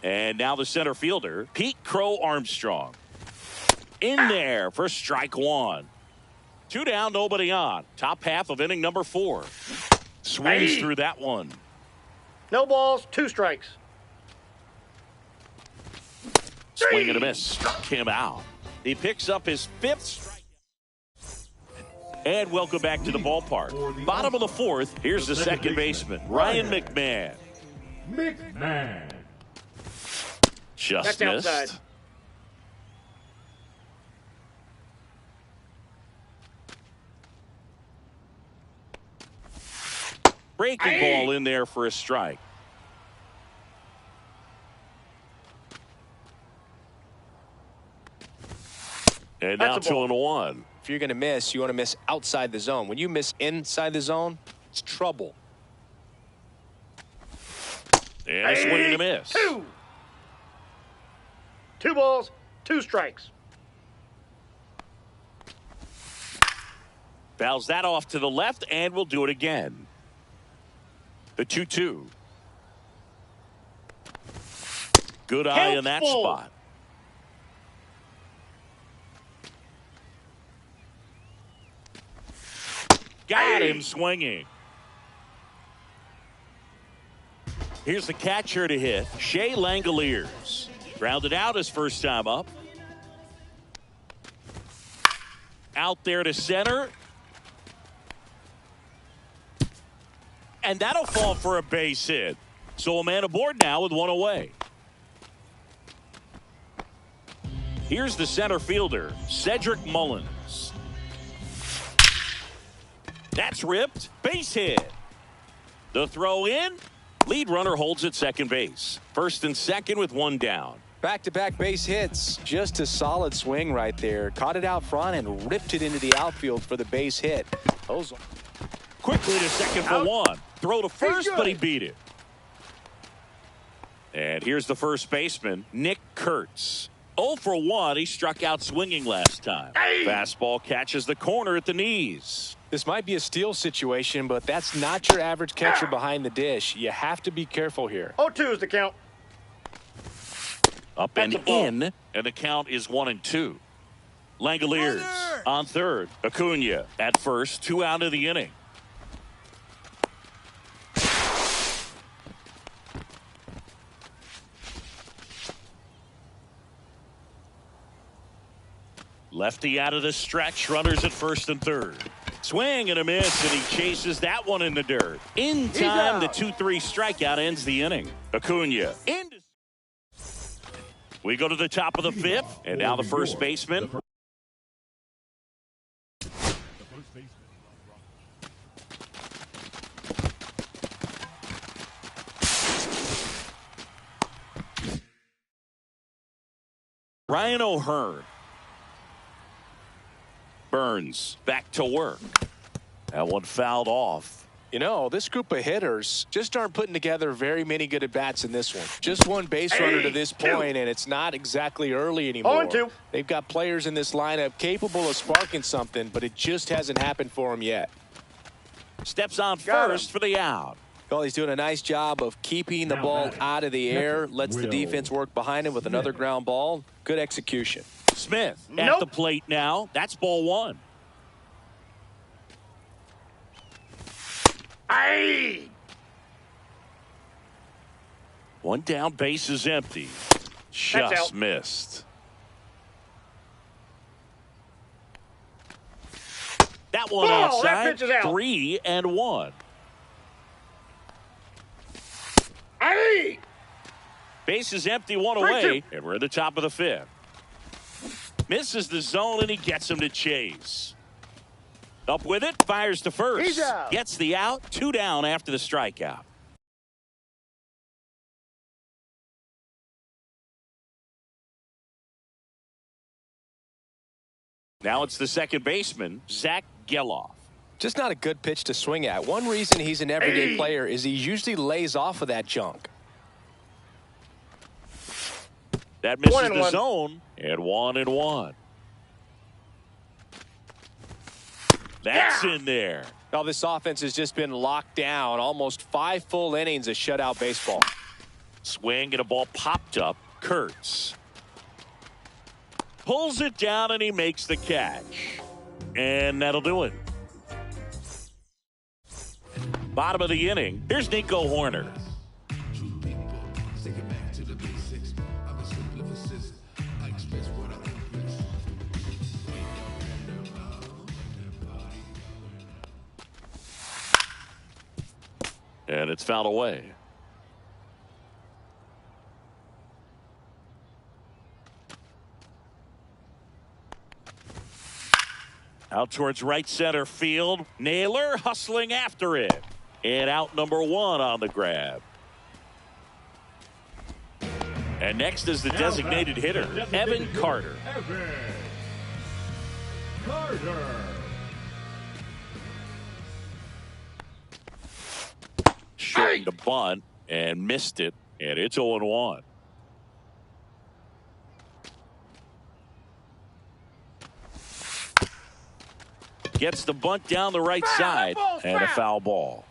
And now the center fielder, Pete Crow Armstrong. In there for strike 1. 2 down, nobody on. Top half of inning number 4. Swings through that one. No balls, 2 strikes. Swing and a miss. Struck him out. He picks up his 5th strikeout. And welcome back to the ballpark. Bottom of the 4th. Here's the second baseman, Ryan McMahon. Just missed. Breaking ball in there for a strike. And now 2-1. If you're going to miss, you want to miss outside the zone. When you miss inside the zone, it's trouble. And a swing and a miss. 2 balls, 2 strikes. Fouls that off to the left, and we'll do it again. The 2-2. Good eye in that spot. Got him swinging. Here's the catcher to hit, Shea Langoliers. Grounded out his first time up. Out there to center. And that'll fall for a base hit. So a man aboard now with 1 away. Here's the center fielder, Cedric Mullins. That's ripped. Base hit. The throw in. Lead runner holds at second base. First and second with 1 down. Back-to-back base hits. Just a solid swing right there. Caught it out front and ripped it into the outfield for the base hit. Those quickly to second for 1. Throw to first, but he beat it. And here's the first baseman, Nick Kurtz. 0 for 1. He struck out swinging last time. Fastball catches the corner at the knees. This might be a steal situation, but that's not your average catcher behind the dish. You have to be careful here. 0-2 is the count. Up and in, and the count is 1-2. Langoliers on third. Acuna at first. 2 out of the inning. Lefty out of the stretch. Runners at first and third. Swing and a miss, and he chases that one in the dirt. In time, the 2-3 strikeout ends the inning. Acuna in. We go to the top of the 5th, and now the first baseman. Ryan O'Hearn. Burns back to work. That one fouled off. You know, this group of hitters just aren't putting together very many good at-bats in this one. Just one base runner to this point, and it's not exactly early anymore. 0-2. They've got players in this lineup capable of sparking something, but it just hasn't happened for them yet. Steps on Got first him. for the out. Well, he's doing a nice job of keeping the Now ball batting, out of the air, catcher, lets the Will defense work behind him with another Smith. ground ball. Good execution. Smith at Nope. the plate now. That's ball one. Aye. One down, base is empty. That's Just out. missed. That one Ball, that outside. pitch is out. 3-1. Aye. Base is empty, one 3-2. away, and we're at the top of the fifth. Misses the zone, and he gets him to chase. Up with it, fires to first. He's out. Gets the out, 2 down after the strikeout. Now it's the second baseman, Zach Geloff. Just not a good pitch to swing at. One reason he's an everyday player is he usually lays off of that junk. That misses 1-1. the zone, and 1-1. That's in there. Well, this offense has just been locked down. Almost 5 full innings of shutout baseball. Swing and a ball popped up. Kurtz pulls it down and he makes the catch. And that'll do it. Bottom of the inning. Here's Nico Horner. And it's fouled away. Out towards right center field. Naylor hustling after it. And out number 1 on the grab. And next is the designated hitter, Evan Carter. Evan Carter. Shortened the bunt and missed it. And it's 0-1. Gets the bunt down the right side and a foul ball.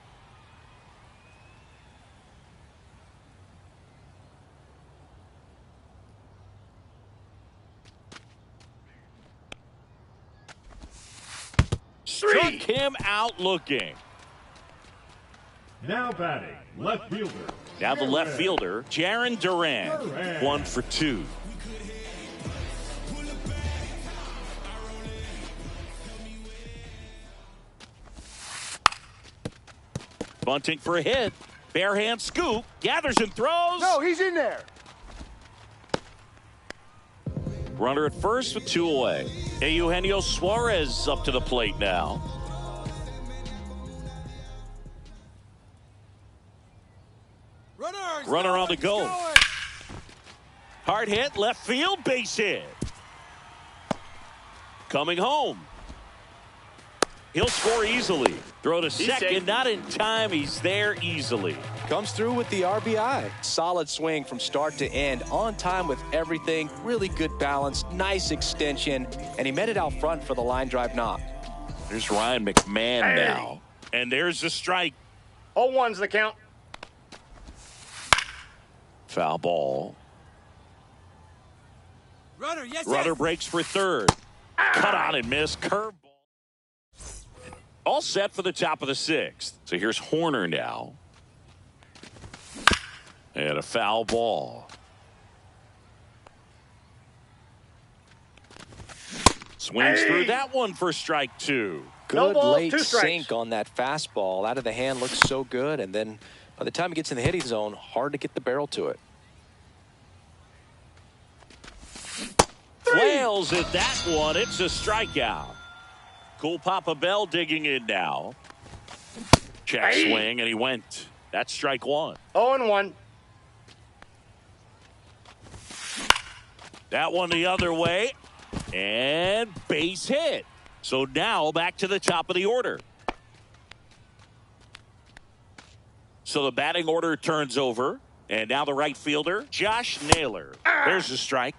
Struck him out looking. Now batting, left fielder. Now the left Jaron fielder, Jaron Duran, Duran. 1 for 2. Bunting for a hit. Barehand scoop. Gathers and throws. No, he's in there. Runner at first with 2 away. Eugenio Suarez up to the plate now. Runner on the go. Hard hit, left field, base hit. Coming home. He'll score easily. Throw to second, safe. not in time. He's there easily. Comes through with the RBI. Solid swing from start to end. On time with everything. Really good balance. Nice extension. And he met it out front for the line drive knock. There's Ryan McMahon now. And there's the strike. 0-1's the count. Foul ball. Runner, yes, Runner breaks for third. Cut on and miss. Curveball. All set for the top of the 6th. So here's Horner now. And a foul ball. Swings through that one for strike 2. Good balls, late 2 strikes. sink on that fastball. Out of the hand looks so good. And then by the time it gets in the hitting zone, hard to get the barrel to it. Flails at that one. It's a strikeout. Cool Papa Bell digging in now. Check swing, and he went. That's strike 1. 0-1. That one the other way. And base hit. So now back to the top of the order. So the batting order turns over. And now the right fielder, Josh Naylor. There's a strike.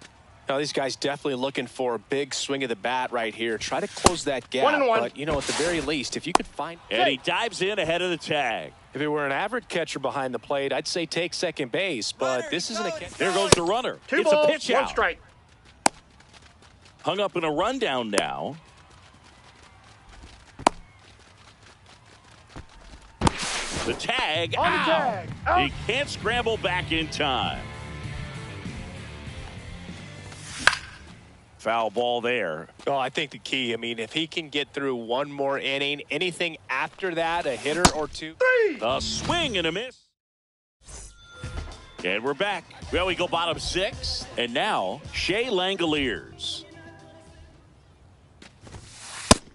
Now, these guys definitely looking for a big swing of the bat right here. Try to close that gap. 1-1. But, you know, at the very least, if you could find... And he dives in ahead of the tag. If it were an average catcher behind the plate, I'd say take second base. But this isn't a catcher. There goes the runner. Two It's balls, a pitch one out. strike. Hung up in a rundown now. The tag. On the Ow. tag. Out. He can't scramble back in time. Foul ball there. Oh, I think the key, I mean, if he can get through one more inning, anything after that, a hitter or two. A swing and a miss. And we're back. Well, we go bottom six. And now, Shea Langoliers.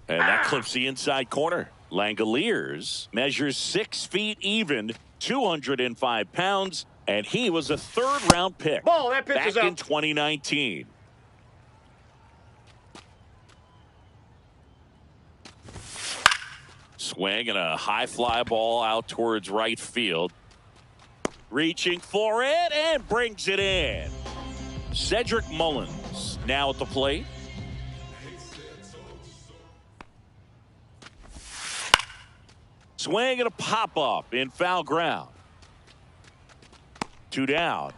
And that clips the inside corner. Langoliers measures 6 feet even, 205 pounds, and he was a third-round pick Ball, that pitch back is out. in 2019. Swing and a high fly ball out towards right field. Reaching for it and brings it in. Cedric Mullins now at the plate. Swing and a pop-up in foul ground. 2 down.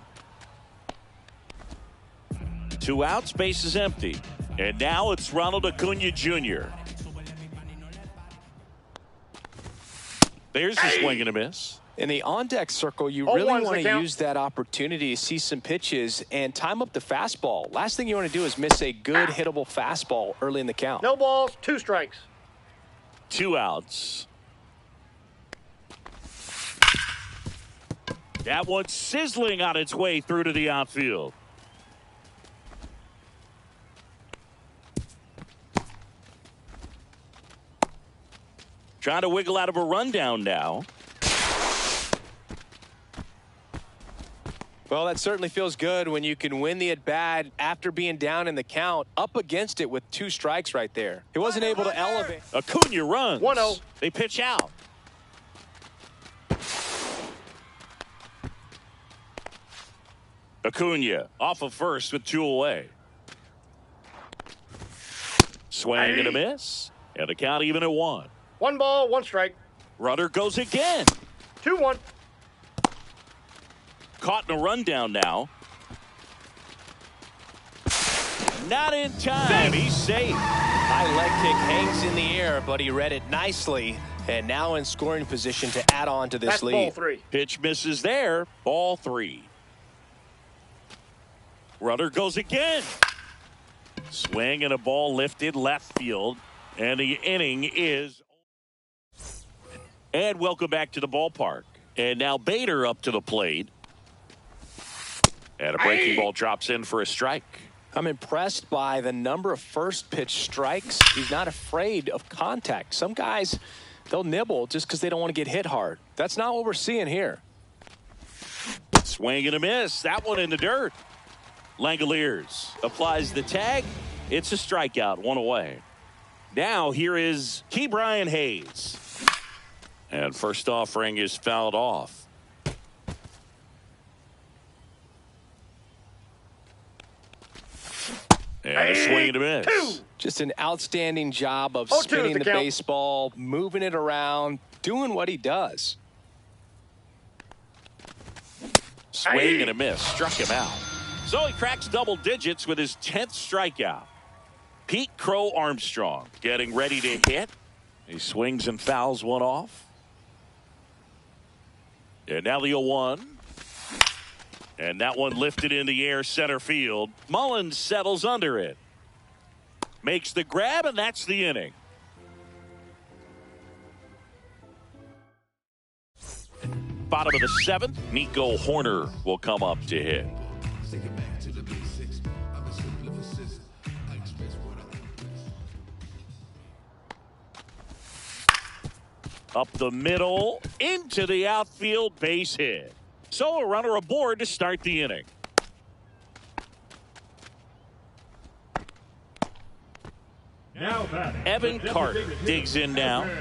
2 outs, base is empty. And now it's Ronald Acuna Jr. There's the swing and a miss. In the on-deck circle, you Oh, really one's want the to count. use that opportunity to see some pitches and time up the fastball. Last thing you want to do is miss a good hittable fastball early in the count. No balls, 2 strikes. 2 outs. That one's sizzling on its way through to the outfield. Trying to wiggle out of a rundown now. Well, that certainly feels good when you can win the at-bat after being down in the count, up against it with 2 strikes right there. He wasn't able to elevate. Acuna runs. 1-0. They pitch out. Acuna off of first with 2 away. Swing and a miss. And the count even at 1. 1 ball, 1 strike. Runner goes again. 2-1. Caught in a rundown now. Not in time. He's safe. High leg kick hangs in the air, but he read it nicely. And now in scoring position to add on to this That's ball lead. 3. Pitch misses there. Ball 3. Runner goes again. Swing and a ball lifted left field. And the inning is. And welcome back to the ballpark. And now Bader up to the plate. And a breaking ball drops in for a strike. I'm impressed by the number of first pitch strikes. He's not afraid of contact. Some guys, they'll nibble just because they don't want to get hit hard. That's not what we're seeing here. Swing and a miss. That one in the dirt. Langoliers applies the tag. It's a strikeout, 1 away. Now here is Ke'Bryan Hayes. And first offering is fouled off. And a swing and a miss. Just an outstanding job of 0-2 spinning the the count. baseball, moving it around, doing what he does. Swing and a miss. Struck him out. So he cracks double digits with his 10th strikeout. Pete Crow Armstrong getting ready to hit. He swings and fouls one off. And now the 0-1. And that one lifted in the air center field. Mullins settles under it. Makes the grab, and that's the inning. Bottom of the 7th, Nico Horner will come up to hit. Up the middle, into the outfield, base hit. So a runner aboard to start the inning. Now batting. Evan the Carter designated digs hitter, in now. Evan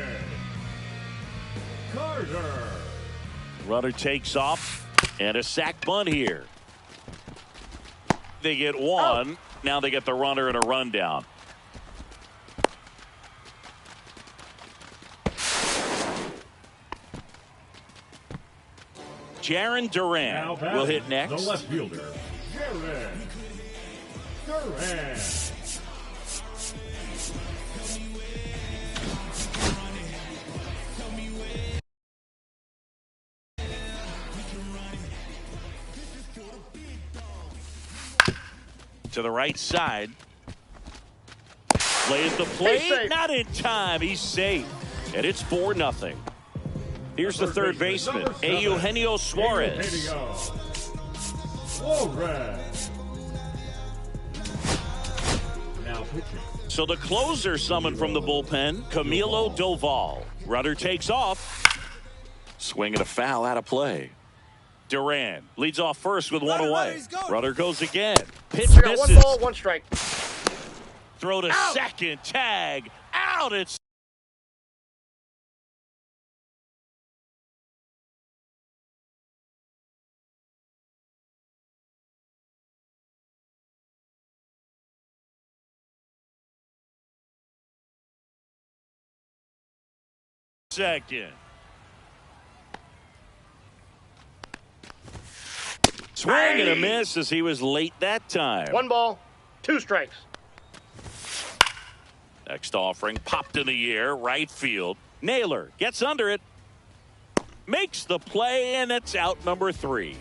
Carter. Runner takes off, and a sac bunt here. They get one. Now they get the runner and a rundown. Jarren Duran Now will hit batting, next. The left fielder, Jarren Duran. To the right side. Plays the plate. safe. Not in time. He's safe. And it's 4-0. Here's the third baseman, Number 7, Eugenio Suarez. Eugenio Suarez. Now pitching. So the closer summoned from the bullpen, Camilo Doval. Runner takes off. Swing and a foul out of play. Duran leads off first with one away. Runner goes again. Pitch I got one misses. ball, one strike. Throw to second. Tag. Out. It's second. Swing and a miss as he was late that time. One ball, two strikes. Next offering popped in the air, right field. Naylor gets under it, makes the play, and it's out number 3.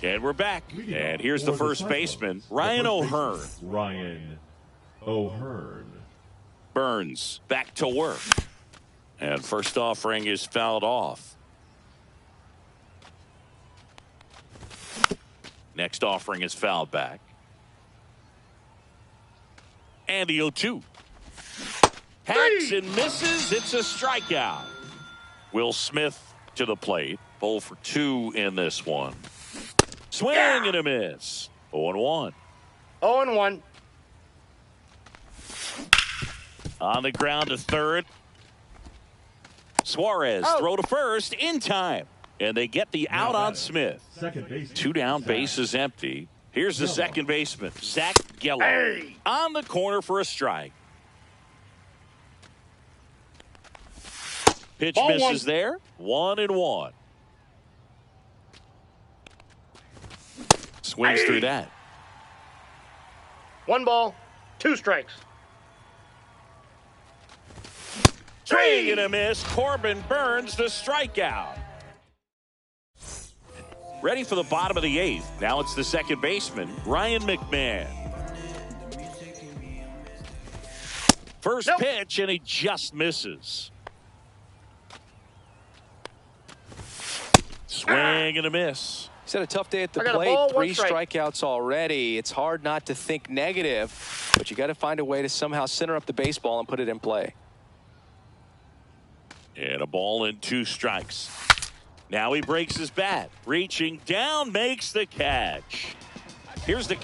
And we're back. And here's the first baseman, Ryan O'Hearn. Ryan O'Hearn. Burns back to work. And first offering is fouled off. Next offering is fouled back. And the 0-2. Hacks and misses. It's a strikeout. Will Smith to the plate. 0 for 2 in this one. Swing and a miss. 0-1. 0-1. On the ground to third. Suarez throw to first in time. And they get the out on Smith. Second baseman. 2 down, base is empty. Here's the second baseman, Zach Geller. On the corner for a strike. Pitch Ball misses one. there. 1-1. Swings through that. One ball, two strikes. Swing and a miss. Corbin Burns the strikeout. Ready for the bottom of the 8th. Now it's the second baseman, Ryan McMahon. First pitch, and he just misses. Swing and a miss. He's had a tough day at the I got a plate. ball, 3 one strike. strikeouts already. It's hard not to think negative, but you got to find a way to somehow center up the baseball and put it in play. And a ball and 2 strikes. Now he breaks his bat. Reaching down, makes the catch. Here's the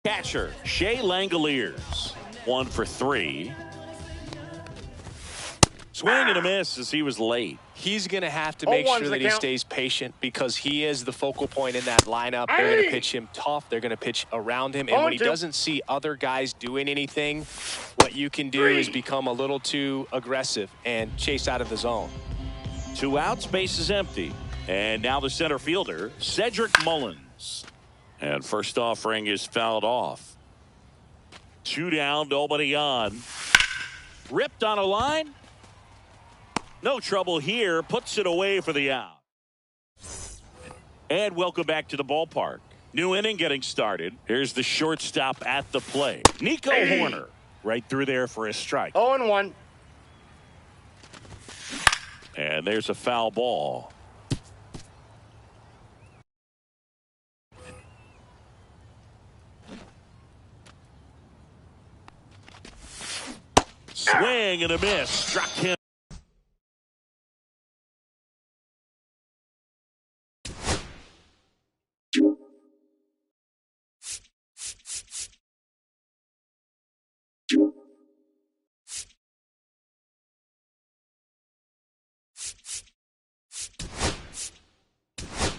catcher, Shea Langoliers. 1 for 3. Swing and a miss as he was late. He's going to have to make 0-1's sure the that he count. stays patient because he is the focal point in that lineup. They're going to pitch him tough. They're going to pitch around him. And when he 0-2. doesn't see other guys doing anything, what you can do is become a little too aggressive and chase out of the zone. 2 outs, base is empty. And now the center fielder, Cedric Mullins. And first offering is fouled off. 2 down, nobody on. Ripped on a line. No trouble here. Puts it away for the out. And welcome back to the ballpark. New inning getting started. Here's the shortstop at the plate. Nico Horner right through there for a strike. 0-1. And there's a foul ball. Swing and a miss. Struck him.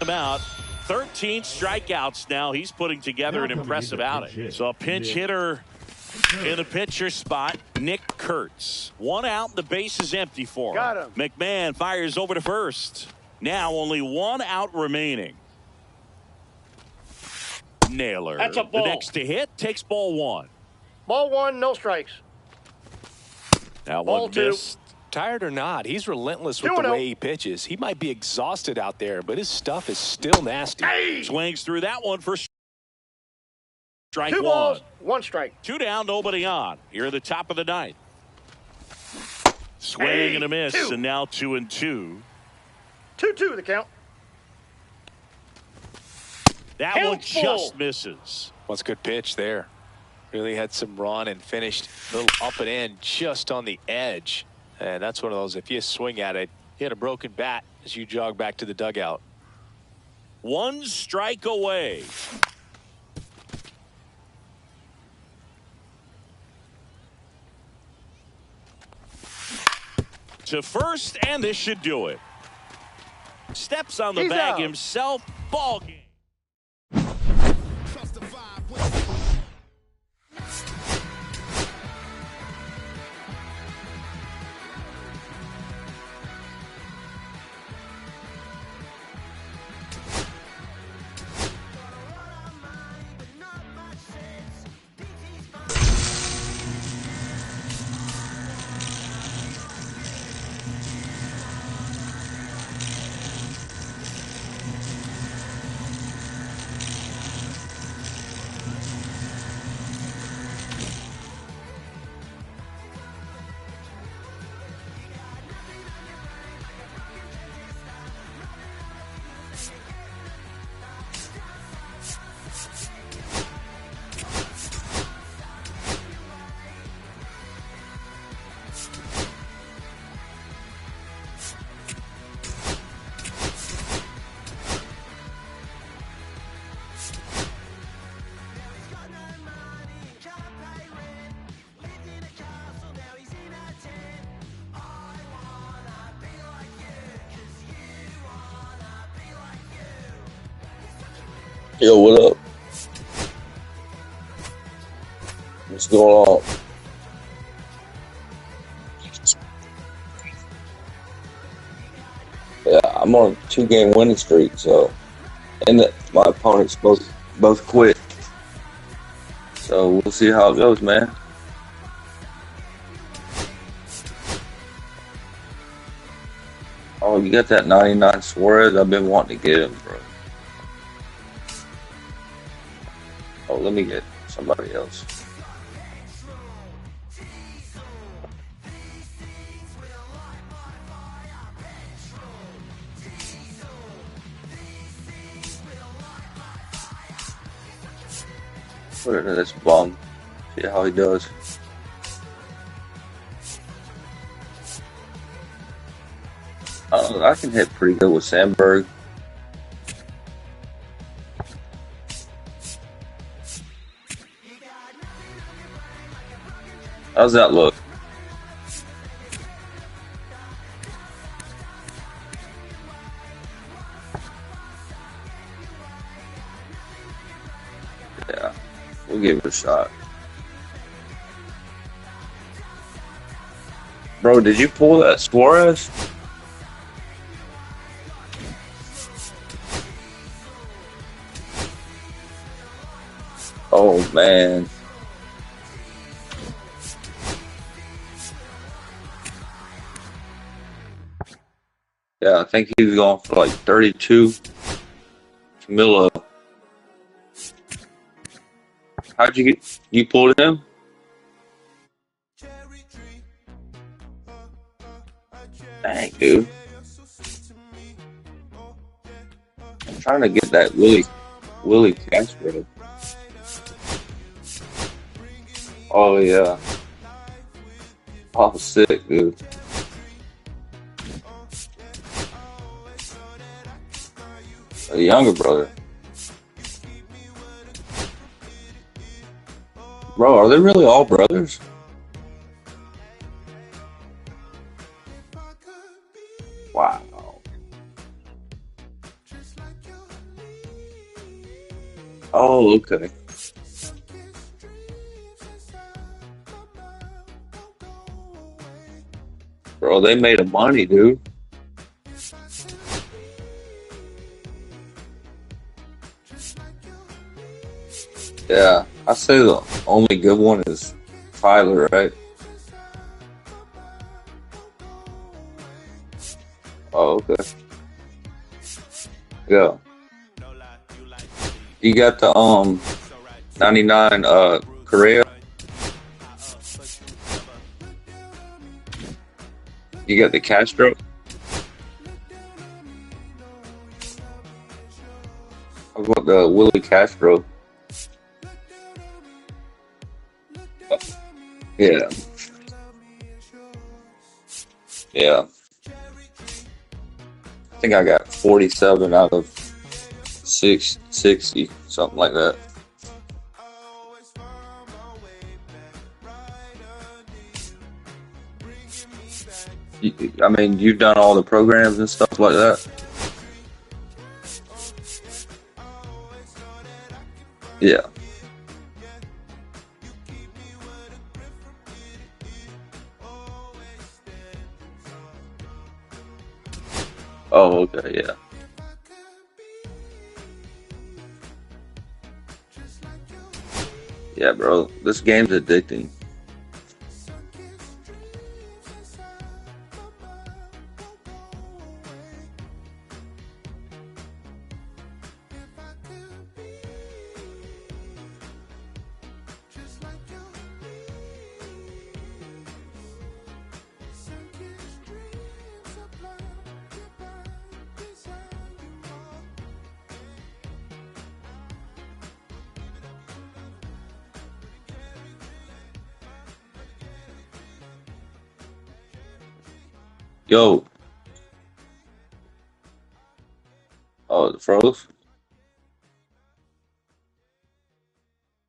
Out 13 strikeouts now. He's putting together an impressive outing. So a pinch hitter in the pitcher spot, Nick Kurtz. One out, the base is empty for him. Got him. McMahon fires over to first. Now only one out remaining. Naylor. That's a ball. The next to hit takes ball one. Ball one, no strikes. Now Ball one two. missed. Tired or not, he's relentless with 2-0. the way he pitches. He might be exhausted out there, but his stuff is still nasty. Hey! Swings through that one for strike Two one. balls, one strike. 2 down, nobody on. Here at the top of the ninth. Swing and a miss, two. and now 2-2. 2-2 the count. That Count one full. just misses. What's a good pitch there? Really had some run and finished a little up and in just on the edge. And that's one of those, if you swing at it, you had a broken bat as you jog back to the dugout. One strike away. To first, and this should do it. Steps on the He's bag out. himself. Ball game. Yo, what up? What's going on? Yeah, I'm on a 2-game winning streak, so and my opponents both quit. So we'll see how it goes, man. Oh, you got that 99 Suarez? I've been wanting to get him, bro. Oh, let me get somebody else. Put it in this bum. See how he does. I can hit pretty good with Sandberg. How's that look? Yeah, we'll give it a shot. Bro, did you pull that Suarez? Oh, man. Yeah, I think he was going for like 32. Camilo. How'd you get? You pulled him? Dang, dude. trying to get that Willie Castro. Oh yeah. Oh sick, dude. A younger brother. Bro, are they really all brothers? Wow. Oh, okay. Bro, they made a money, dude. Yeah, I say the only good one is Tyler, right? Oh, okay. Yeah. You got the 99 Correa. You got the Castro. How about the Willie Castro? Yeah. Yeah. I think I got 47 out of 60, something like that. I mean, you've done all the programs and stuff like that? Yeah. Oh, okay, yeah. Yeah, bro, this game's addicting. Yo. Oh, it froze?